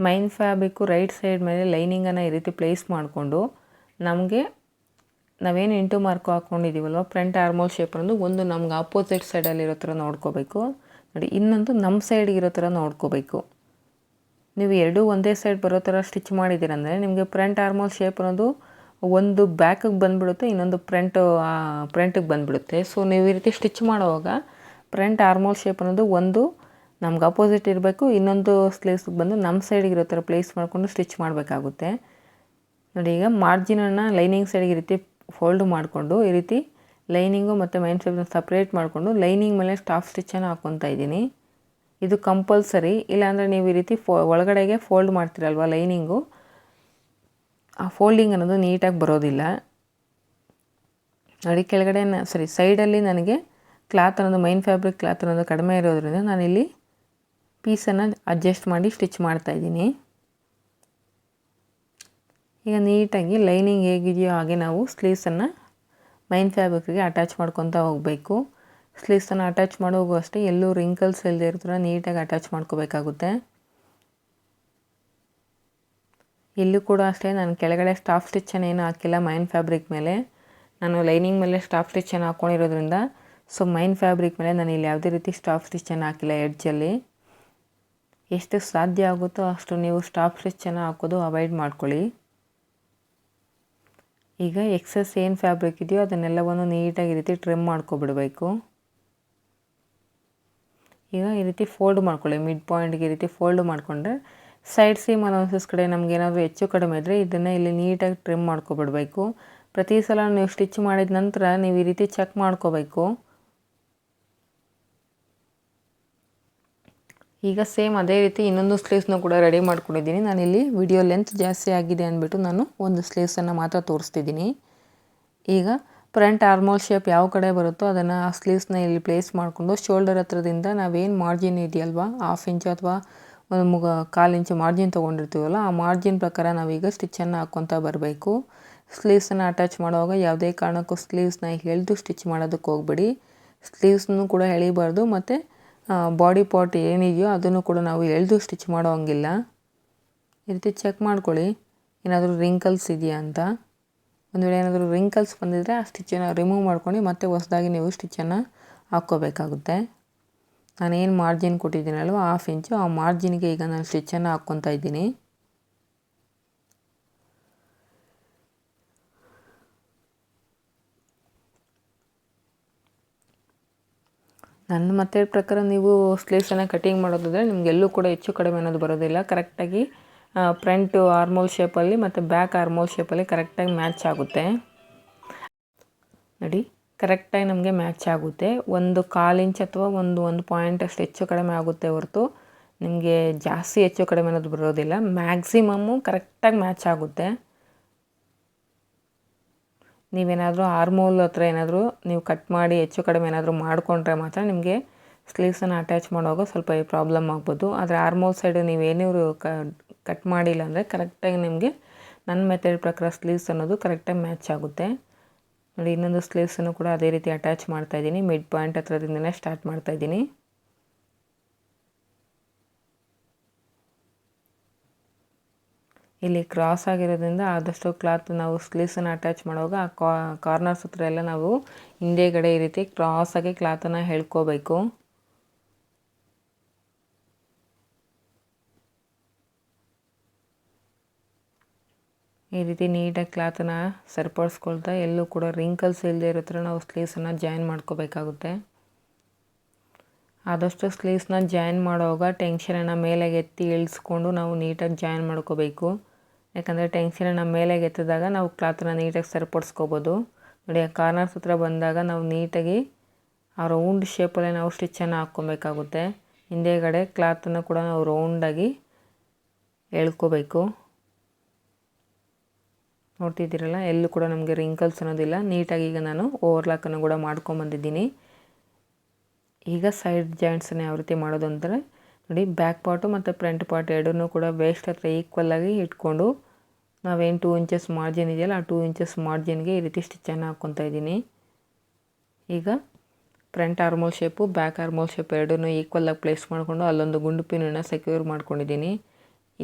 Main fabric right side ಮೇಲೆ ಲೈನಿಂಗನ್ನು ಈ ರೀತಿ ಪ್ಲೇಸ್ ಮಾಡಿಕೊಂಡು ನಮಗೆ ನಾವೇನು ಇಂಟು ಮಾರ್ಕು ಹಾಕ್ಕೊಂಡಿದ್ದೀವಲ್ವ ಫ್ರಂಟ್ ಆರ್ಮೋಲ್ ಶೇಪ್ ಅನ್ನೋದು ಒಂದು ನಮ್ಗೆ ಆಪೋಸಿಟ್ ಸೈಡಲ್ಲಿರೋ ಥರ ನೋಡ್ಕೋಬೇಕು. ನೋಡಿ, ಇನ್ನೊಂದು ನಮ್ಮ ಸೈಡ್ಗಿರೋ ಥರ ನೋಡ್ಕೋಬೇಕು. ನೀವು ಎರಡೂ ಒಂದೇ ಸೈಡ್ ಬರೋ ಥರ ಸ್ಟಿಚ್ ಮಾಡಿದ್ದೀರಂದರೆ ನಿಮಗೆ ಫ್ರಂಟ್ ಆರ್ಮೋಲ್ ಶೇಪ್ ಅನ್ನೋದು ಒಂದು ಬ್ಯಾಕಿಗೆ ಬಂದುಬಿಡುತ್ತೆ, ಇನ್ನೊಂದು ಫ್ರಂಟಿಗೆ ಬಂದುಬಿಡುತ್ತೆ. ಸೊ ನೀವು ಈ ರೀತಿ ಸ್ಟಿಚ್ ಮಾಡುವಾಗ ಫ್ರಂಟ್ ಆರ್ಮೋಲ್ ಶೇಪ್ ಅನ್ನೋದು ಒಂದು ನಮ್ಗೆ ಅಪೋಸಿಟ್ ಇರಬೇಕು, ಇನ್ನೊಂದು ಸ್ಲೀವ್ಸ್ಗೆ ಬಂದು ನಮ್ಮ ಸೈಡಿಗಿರೋ ಥರ ಪ್ಲೇಸ್ ಮಾಡಿಕೊಂಡು ಸ್ಟಿಚ್ ಮಾಡಬೇಕಾಗುತ್ತೆ. ನೋಡಿ, ಈಗ ಮಾರ್ಜಿನನ್ನು ಲೈನಿಂಗ್ ಸೈಡಿಗೆ ಈ ರೀತಿ ಫೋಲ್ಡ್ ಮಾಡಿಕೊಂಡು ಈ ರೀತಿ ಲೈನಿಂಗು ಮತ್ತು ಮೈನ್ ಫ್ಯಾಬ್ರಿಕ್ನ ಸಪ್ರೇಟ್ ಮಾಡಿಕೊಂಡು ಲೈನಿಂಗ್ ಮೇಲೆ ಸ್ಟಾಫ್ ಸ್ಟಿಚ್ಚನ್ನು ಹಾಕ್ಕೊತಾ ಇದ್ದೀನಿ. ಇದು ಕಂಪಲ್ಸರಿ. ಇಲ್ಲಾಂದರೆ ನೀವು ಈ ರೀತಿ ಒಳಗಡೆಗೆ ಫೋಲ್ಡ್ ಮಾಡ್ತೀರಲ್ವ ಲೈನಿಂಗು, ಆ ಫೋಲ್ಡಿಂಗ್ ಅನ್ನೋದು ನೀಟಾಗಿ ಬರೋದಿಲ್ಲ. ನೋಡಿ, ಕೆಳಗಡೆ ಸೈಡಲ್ಲಿ ನನಗೆ ಕ್ಲಾತ್ ಅನ್ನೋದು ಮೈನ್ ಫ್ಯಾಬ್ರಿಕ್ ಕ್ಲಾತ್ ಅನ್ನೋದು ಕಡಿಮೆ ಇರೋದ್ರಿಂದ ನಾನಿಲ್ಲಿ ಪೀಸನ್ನು ಅಡ್ಜಸ್ಟ್ ಮಾಡಿ ಸ್ಟಿಚ್ ಮಾಡ್ತಾಯಿದ್ದೀನಿ. ಈಗ ನೀಟಾಗಿ ಲೈನಿಂಗ್ ಹೇಗಿದೆಯೋ ಹಾಗೆ ನಾವು ಸ್ಲೀವ್ಸನ್ನು ಮೈನ್ ಫ್ಯಾಬ್ರಿಕ್ಗೆ ಅಟ್ಯಾಚ್ ಮಾಡ್ಕೊತಾ ಹೋಗಬೇಕು. ಸ್ಲೀವ್ಸನ್ನು ಅಟ್ಯಾಚ್ ಮಾಡೋಗೂ ಅಷ್ಟೇ ಎಲ್ಲೂ ರಿಂಕಲ್ಸ್ ಇಲ್ಲದೆ ಇರೋ ನೀಟಾಗಿ ಅಟ್ಯಾಚ್ ಮಾಡ್ಕೋಬೇಕಾಗುತ್ತೆ. ಇಲ್ಲೂ ಕೂಡ ಅಷ್ಟೇ ನಾನು ಕೆಳಗಡೆ ಸ್ಟಾಫ್ ಸ್ಟಿಚ್ಚನ್ನು ಏನು ಹಾಕಿಲ್ಲ ಮೈನ್ ಫ್ಯಾಬ್ರಿಕ್ ಮೇಲೆ. ನಾನು ಲೈನಿಂಗ್ ಮೇಲೆ ಸ್ಟಾಫ್ ಸ್ಟಿಚ್ಚನ್ನು ಹಾಕ್ಕೊಂಡಿರೋದ್ರಿಂದ ಸೊ ಮೈನ್ ಫ್ಯಾಬ್ರಿಕ್ ಮೇಲೆ ನಾನು ಇಲ್ಲಿ ಯಾವುದೇ ರೀತಿ ಸ್ಟಾಫ್ ಸ್ಟಿಚ್ಚನ್ನು ಹಾಕಿಲ್ಲ. ಎಡ್ಜಲ್ಲಿ ಎಷ್ಟು ಸಾಧ್ಯ ಆಗುತ್ತೋ ಅಷ್ಟು ನೀವು ಸ್ಟಾಫ್ ಸ್ಟಿಚ್ಚನ್ನು ಹಾಕೋದು ಅವಾಯ್ಡ್ ಮಾಡ್ಕೊಳ್ಳಿ. ಈಗ ಎಕ್ಸಸ್ ಏನು ಫ್ಯಾಬ್ರಿಕ್ ಇದೆಯೋ ಅದನ್ನೆಲ್ಲವನ್ನು ನೀಟಾಗಿ ಈ ರೀತಿ ಟ್ರಿಮ್ ಮಾಡ್ಕೊಬಿಡಬೇಕು. ಈಗ ಈ ರೀತಿ ಫೋಲ್ಡ್ ಮಾಡ್ಕೊಳ್ಳಿ, ಮಿಡ್ ಪಾಯಿಂಟ್ಗೆ ಈ ರೀತಿ ಫೋಲ್ಡ್ ಮಾಡಿಕೊಂಡ್ರೆ ಸೈಡ್ ಸೀಮ್ ಅಲೌನ್ಸಸ್ ಕಡೆ ನಮಗೇನಾದರೂ ಹೆಚ್ಚು ಕಡಿಮೆ ಇದ್ದರೆ ಇದನ್ನು ಇಲ್ಲಿ ನೀಟಾಗಿ ಟ್ರಿಮ್ ಮಾಡ್ಕೊಬಿಡಬೇಕು. ಪ್ರತಿ ಸಲ ನೀವು ಸ್ಟಿಚ್ ಮಾಡಿದ ನಂತರ ನೀವು ಈ ರೀತಿ ಚೆಕ್ ಮಾಡ್ಕೋಬೇಕು. ಈಗ ಸೇಮ್ ಅದೇ ರೀತಿ ಇನ್ನೊಂದು ಸ್ಲೀವ್ಸ್ನ ಕೂಡ ರೆಡಿ ಮಾಡ್ಕೊಂಡಿದ್ದೀನಿ. ನಾನಿಲ್ಲಿ ವಿಡಿಯೋ ಲೆಂತ್ ಜಾಸ್ತಿ ಆಗಿದೆ ಅಂದ್ಬಿಟ್ಟು ನಾನು ಒಂದು ಸ್ಲೀವ್ಸನ್ನು ಮಾತ್ರ ತೋರಿಸ್ತಿದ್ದೀನಿ. ಈಗ ಫ್ರಂಟ್ ಆರ್ಮೋಲ್ ಶೇಪ್ ಯಾವ ಕಡೆ ಬರುತ್ತೋ ಅದನ್ನು ಆ ಸ್ಲೀವ್ಸ್ನ ಇಲ್ಲಿ ಪ್ಲೇಸ್ ಮಾಡಿಕೊಂಡು ಶೋಲ್ಡರ್ ಹತ್ರದಿಂದ ನಾವೇನು ಮಾರ್ಜಿನ್ ಇದೆಯಲ್ವ 1/2 ಇಂಚು ಅಥವಾ ಒಂದು 1/4 ಇಂಚು ಮಾರ್ಜಿನ್ ತೊಗೊಂಡಿರ್ತೀವಲ್ಲ ಆ ಮಾರ್ಜಿನ್ ಪ್ರಕಾರ ನಾವೀಗ ಸ್ಟಿಚ್ಚನ್ನು ಹಾಕ್ಕೊತಾ ಬರಬೇಕು. ಸ್ಲೀವ್ಸನ್ನು ಅಟ್ಯಾಚ್ ಮಾಡುವಾಗ ಯಾವುದೇ ಕಾರಣಕ್ಕೂ ಸ್ಲೀವ್ಸ್ನ ಎಳೆದು ಸ್ಟಿಚ್ ಮಾಡೋದಕ್ಕೆ ಹೋಗ್ಬೇಡಿ. ಸ್ಲೀವ್ಸ್ನೂ ಕೂಡ ಎಳಿಬಾರ್ದು ಮತ್ತು ಬಾಡಿ ಪಾರ್ಟ್ ಏನಿದೆಯೋ ಅದನ್ನು ಕೂಡ ನಾವು ಎಳೆದು ಸ್ಟಿಚ್ ಮಾಡೋ ಹಂಗಿಲ್ಲ. ಈ ರೀತಿ ಚೆಕ್ ಮಾಡ್ಕೊಳ್ಳಿ ಏನಾದರೂ ರಿಂಕಲ್ಸ್ ಇದೆಯಾ ಅಂತ. ಒಂದು ವೇಳೆ ಏನಾದರೂ ರಿಂಕಲ್ಸ್ ಬಂದಿದ್ದರೆ ಆ ಸ್ಟಿಚ್ಚನ್ನು ರಿಮೂವ್ ಮಾಡ್ಕೊಂಡು ಮತ್ತೆ ಹೊಸದಾಗಿ ನೀವು ಸ್ಟಿಚ್ಚನ್ನು ಹಾಕ್ಕೋಬೇಕಾಗುತ್ತೆ. ನಾನೇನು ಮಾರ್ಜಿನ್ ಕೊಟ್ಟಿದ್ದೀನಲ್ವ 1/2 ಇಂಚು ಆ ಮಾರ್ಜಿನ್ಗೆ ಈಗ ನಾನು ಸ್ಟಿಚ್ಚನ್ನು ಹಾಕ್ಕೊತಾ ಇದ್ದೀನಿ. ನನ್ನ ಮೆಥಡ್ ಪ್ರಕಾರ ನೀವು ಸ್ಲೀವ್ಸನ್ನು ಕಟಿಂಗ್ ಮಾಡೋದಾದರೆ ನಿಮಗೆಲ್ಲೂ ಕೂಡ ಹೆಚ್ಚು ಕಡಿಮೆ ಅನ್ನೋದು ಬರೋದಿಲ್ಲ. ಕರೆಕ್ಟಾಗಿ ಫ್ರಂಟ್ ಆರ್ಮೋಲ್ ಶೇಪಲ್ಲಿ ಮತ್ತು ಬ್ಯಾಕ್ ಆರ್ಮೋಲ್ ಶೇಪಲ್ಲಿ ಕರೆಕ್ಟಾಗಿ ಮ್ಯಾಚ್ ಆಗುತ್ತೆ. ನೋಡಿ, ಕರೆಕ್ಟಾಗಿ ನಮಗೆ ಮ್ಯಾಚ್ ಆಗುತ್ತೆ. 1/4 ಇಂಚ್ ಅಥವಾ ಒಂದು ಪಾಯಿಂಟ್ ಅಷ್ಟು ಹೆಚ್ಚು ಕಡಿಮೆ ಆಗುತ್ತೆ ಹೊರತು ನಿಮಗೆ ಜಾಸ್ತಿ ಹೆಚ್ಚು ಕಡಿಮೆ ಅನ್ನೋದು ಬರೋದಿಲ್ಲ. ಮ್ಯಾಕ್ಸಿಮಮ್ಮು ಕರೆಕ್ಟಾಗಿ ಮ್ಯಾಚ್ ಆಗುತ್ತೆ. ನೀವೇನಾದರೂ ಆರ್ಮೋಲ್ ಹತ್ರ ಏನಾದರೂ ನೀವು ಕಟ್ ಮಾಡಿ ಹೆಚ್ಚು ಕಡಿಮೆ ಏನಾದರೂ ಮಾಡಿಕೊಂಡ್ರೆ ಮಾತ್ರ ನಿಮಗೆ ಸ್ಲೀವ್ಸನ್ನು ಅಟ್ಯಾಚ್ ಮಾಡುವಾಗ ಸ್ವಲ್ಪ ಪ್ರಾಬ್ಲಮ್ ಆಗ್ಬೋದು. ಆದರೆ ಆರ್ಮೋಲ್ ಸೈಡು ನೀವೇನೂ ಕಟ್ ಮಾಡಿಲ್ಲ ಅಂದರೆ ಕರೆಕ್ಟಾಗಿ ನಿಮಗೆ ನನ್ನ ಮೆಥಡ್ ಪ್ರಕಾರ ಸ್ಲೀವ್ಸ್ ಅನ್ನೋದು ಕರೆಕ್ಟಾಗಿ ಮ್ಯಾಚ್ ಆಗುತ್ತೆ. ನೋಡಿ, ಇನ್ನೊಂದು ಸ್ಲೀವ್ಸನ್ನು ಕೂಡ ಅದೇ ರೀತಿ ಅಟ್ಯಾಚ್ ಮಾಡ್ತಾಯಿದ್ದೀನಿ. ಮಿಡ್ ಪಾಯಿಂಟ್ ಹತ್ರದಿಂದನೇ ಸ್ಟಾರ್ಟ್ ಮಾಡ್ತಾಯಿದ್ದೀನಿ. ಇಲ್ಲಿ ಕ್ರಾಸ್ ಆಗಿರೋದ್ರಿಂದ ಆದಷ್ಟು ಕ್ಲಾತ್ ನಾವು ಸ್ಲೀವ್ಸನ್ನು ಅಟ್ಯಾಚ್ ಮಾಡುವಾಗ ಆ ಕಾರ್ನರ್ಸ್ ಹತ್ರ ಎಲ್ಲ ನಾವು ಹಿಂದೆಗಡೆ ಈ ರೀತಿ ಕ್ರಾಸಾಗಿ ಕ್ಲಾತನ್ನು ಎಳ್ಕೋಬೇಕು. ಈ ರೀತಿ ನೀಟಾಗಿ ಕ್ಲಾತನ್ನು ಸರಿಪಡಿಸ್ಕೊಳ್ತಾ ಎಲ್ಲೂ ಕೂಡ ರಿಂಕಲ್ಸ್ ಇಲ್ಲದೆ ಇರೋ ಥರ ನಾವು ಸ್ಲೀವ್ಸನ್ನು ಜಾಯಿನ್ ಮಾಡ್ಕೋಬೇಕಾಗುತ್ತೆ. ಆದಷ್ಟು ಸ್ಲೀವ್ಸ್ನ ಜಾಯಿನ್ ಮಾಡುವಾಗ ಟೆನ್ಷನನ್ನು ಮೇಲೆಗೆ ಎತ್ತಿ ಇಳಿಸ್ಕೊಂಡು ನಾವು ನೀಟಾಗಿ ಜಾಯಿನ್ ಮಾಡ್ಕೋಬೇಕು. ಯಾಕಂದರೆ ಟೆನ್ಷನನ್ನು ಮೇಲೆಗೆ ಎತ್ತಿದಾಗ ನಾವು ಕ್ಲಾತನ್ನು ನೀಟಾಗಿ ಸರಿಪಡಿಸ್ಕೋಬೋದು. ನೋಡಿ, ಆ ಕಾರ್ನರ್ಸ್ ಹತ್ರ ಬಂದಾಗ ನಾವು ನೀಟಾಗಿ ಆ ರೌಂಡ್ ಶೇಪಲ್ಲೇ ನಾವು ಸ್ಟಿಚ್ಚನ್ನು ಹಾಕ್ಕೊಬೇಕಾಗುತ್ತೆ. ಹಿಂದೆಗಡೆ ಕ್ಲಾತನ್ನು ಕೂಡ ನಾವು ರೌಂಡಾಗಿ ಎಳ್ಕೋಬೇಕು. ನೋಡ್ತಿದ್ದೀರಲ್ಲ, ಎಲ್ಲೂ ಕೂಡ ನಮಗೆ ರಿಂಕಲ್ಸ್ ಅನ್ನೋದಿಲ್ಲ. ನೀಟಾಗಿ ಈಗ ನಾನು ಓವರ್ಲಾಕನ್ನು ಕೂಡ ಮಾಡ್ಕೊಂಬಂದಿದ್ದೀನಿ. ಈಗ ಸೈಡ್ ಜಾಯಿಂಟ್ಸನ್ನು ಯಾವ ರೀತಿ ಮಾಡೋದು ಅಂದರೆ ನೋಡಿ, ಬ್ಯಾಕ್ ಪಾರ್ಟು ಮತ್ತು ಫ್ರಂಟ್ ಪಾರ್ಟ್ ಎರಡನ್ನೂ ಕೂಡ ವೇಸ್ಟ್ ಹತ್ರ ಈಕ್ವಲಾಗಿ ಇಟ್ಕೊಂಡು ನಾವೇನು 2 ಇಂಚಸ್ ಮಾರ್ಜಿನ್ ಇದೆಯಲ್ಲ ಆ 2 ಇಂಚಸ್ ಮಾರ್ಜಿನ್ಗೆ ಈ ರೀತಿ ಸ್ಟಿಚ್ಚನ್ನು ಹಾಕ್ಕೊತಾ ಇದ್ದೀನಿ. ಈಗ front armhole shape back armhole shape ಎರಡನ್ನೂ ಈಕ್ವಲಾಗಿ ಪ್ಲೇಸ್ ಮಾಡಿಕೊಂಡು ಅಲ್ಲೊಂದು ಗುಂಡು ಪಿನ್ನನ್ನು ಸೆಕ್ಯೂರ್ ಮಾಡ್ಕೊಂಡಿದ್ದೀನಿ.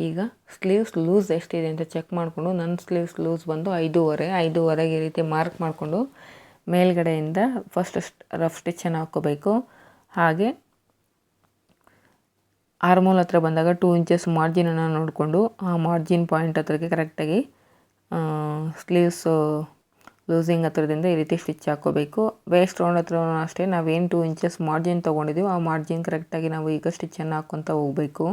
ಈಗ ಸ್ಲೀವ್ಸ್ ಲೂಸ್ ಎಷ್ಟಿದೆ ಅಂತ ಚೆಕ್ ಮಾಡಿಕೊಂಡು ನನ್ನ ಸ್ಲೀವ್ಸ್ ಲೂಸ್ ಬಂದು 5.5ಗೆ ಈ ರೀತಿ ಮಾರ್ಕ್ ಮಾಡಿಕೊಂಡು ಮೇಲ್ಗಡೆಯಿಂದ ಫಸ್ಟ್ ರಫ್ ಸ್ಟಿಚ್ಚನ್ನು ಹಾಕ್ಕೋಬೇಕು. ಹಾಗೆ ಆರ್ಮೋಲ್ ಹತ್ರ ಬಂದಾಗ 2 ಇಂಚಸ್ ಮಾರ್ಜಿನನ್ನು ನೋಡಿಕೊಂಡು ಆ ಮಾರ್ಜಿನ್ ಪಾಯಿಂಟ್ ಹತ್ರಕ್ಕೆ ಕರೆಕ್ಟಾಗಿ ಸ್ಲೀವ್ಸ್ ಲೂಸಿಂಗ್ ಹತ್ರದಿಂದ ಈ ರೀತಿ ಸ್ಟಿಚ್ ಹಾಕ್ಕೋಬೇಕು. ವೇಸ್ಟ್ ರೌಂಡ್ ಹತ್ರ ಅಷ್ಟೇ ನಾವೇನು 2 ಇಂಚಸ್ ಮಾರ್ಜಿನ್ ತೊಗೊಂಡಿದ್ದೀವಿ ಆ ಮಾರ್ಜಿನ್ ಕರೆಕ್ಟಾಗಿ ನಾವು ಈಗ ಸ್ಟಿಚ್ಚನ್ನು ಹಾಕ್ಕೊತ ಹೋಗಬೇಕು.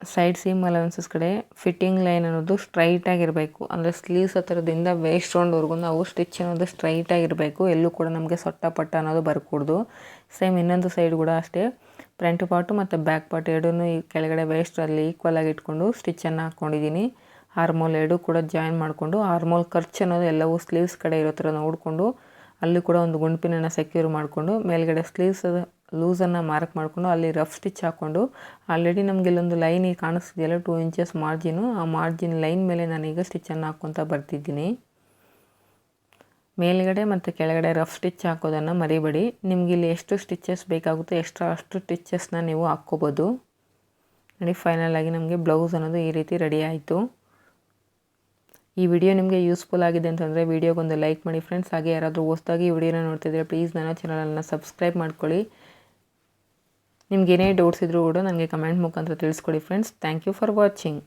ಸೈಡ್ ಸೀಮ್ ಅಲವೆನ್ಸಸ್ ಕಡೆ ಫಿಟ್ಟಿಂಗ್ ಲೈನ್ ಅನ್ನೋದು ಸ್ಟ್ರೈಟಾಗಿರಬೇಕು. ಅಂದರೆ ಸ್ಲೀವ್ಸ್ ಹತ್ರದಿಂದ ವೇಸ್ಟ್ ರೌಂಡ್ವರೆಗೂ ನಾವು ಸ್ಟಿಚ್ ಅನ್ನೋದು ಸ್ಟ್ರೈಟಾಗಿರಬೇಕು. ಎಲ್ಲೂ ಕೂಡ ನಮಗೆ ಸೊಟ್ಟ ಪಟ್ಟ ಅನ್ನೋದು ಬರಕೂಡ್ದು. ಸೇಮ್ ಇನ್ನೊಂದು ಸೈಡ್ ಕೂಡ ಅಷ್ಟೇ ಫ್ರಂಟ್ ಪಾರ್ಟು ಮತ್ತು ಬ್ಯಾಕ್ ಪಾರ್ಟ್ ಎರಡೂ ಈ ಕೆಳಗಡೆ ವೇಸ್ಟಲ್ಲಿ ಈಕ್ವಲ್ ಆಗಿ ಇಟ್ಕೊಂಡು ಸ್ಟಿಚ್ಚನ್ನು ಹಾಕ್ಕೊಂಡಿದ್ದೀನಿ. ಆರ್ಮೋಲ್ ಎರಡೂ ಕೂಡ ಜಾಯಿನ್ ಮಾಡಿಕೊಂಡು ಆರ್ಮೋಲ್ ಖರ್ಚು ಅನ್ನೋದು ಎಲ್ಲವೂ ಸ್ಲೀವ್ಸ್ ಕಡೆ ಇರೋ ಥರ ನೋಡಿಕೊಂಡು ಅಲ್ಲಿ ಕೂಡ ಒಂದು ಗುಂಡ್ಪಿನನ್ನು ಸೆಕ್ಯೂರ್ ಮಾಡಿಕೊಂಡು ಮೇಲ್ಗಡೆ ಸ್ಲೀವ್ಸ್ ಲೂಸನ್ನು ಮಾರ್ಕ್ ಮಾಡಿಕೊಂಡು ಅಲ್ಲಿ ರಫ್ ಸ್ಟಿಚ್ ಹಾಕ್ಕೊಂಡು ಆಲ್ರೆಡಿ ನಮಗೆ ಇಲ್ಲೊಂದು ಲೈನ್ ಈಗ ಕಾಣಿಸ್ತಿದೆಯಲ್ಲ 2 ಇಂಚಸ್ ಮಾರ್ಜಿನು, ಆ ಮಾರ್ಜಿನ್ ಲೈನ್ ಮೇಲೆ ನಾನೀಗ ಸ್ಟಿಚ್ಚನ್ನು ಹಾಕ್ಕೊತ ಬರ್ತಿದ್ದೀನಿ. ಮೇಲ್ಗಡೆ ಮತ್ತು ಕೆಳಗಡೆ ರಫ್ ಸ್ಟಿಚ್ ಹಾಕೋದನ್ನು ಮರಿಬೇಡಿ. ನಿಮ್ಗೆ ಇಲ್ಲಿ ಎಷ್ಟು ಸ್ಟಿಚಸ್ ಬೇಕಾಗುತ್ತೋ ಅಷ್ಟು ಸ್ಟಿಚಸ್ನ ನೀವು ಹಾಕ್ಕೋಬೋದು. ನೋಡಿ ಫೈನಲ್ ಆಗಿ ನಮಗೆ ಬ್ಲೌಸ್ ಅನ್ನೋದು ಈ ರೀತಿ ರೆಡಿ ಆಯಿತು. ಈ ವಿಡಿಯೋ ನಿಮಗೆ ಯೂಸ್ಫುಲ್ ಆಗಿದೆ ಅಂತಂದರೆ ವಿಡಿಯೋಗೊಂದು ಲೈಕ್ ಮಾಡಿ ಫ್ರೆಂಡ್ಸ್. ಹಾಗೆ ಯಾರಾದರೂ ಹೊಸದಾಗಿ ಈ ವಿಡಿಯೋನ ನೋಡ್ತಿದ್ರೆ ಪ್ಲೀಸ್ ನನ್ನ ಚಾನಲನ್ನು ಸಬ್ಸ್ಕ್ರೈಬ್ ಮಾಡ್ಕೊಳ್ಳಿ. ನಿಮ್ಗೆ ಏನೇ ಡೌಟ್ಸ್ ಇದ್ರೂ ಕೂಡ ನನಗೆ ಕಮೆಂಟ್ ಮುಖಾಂತರ ತಿಳಿಸ್ಕೊಡಿ friends. Thank you for watching.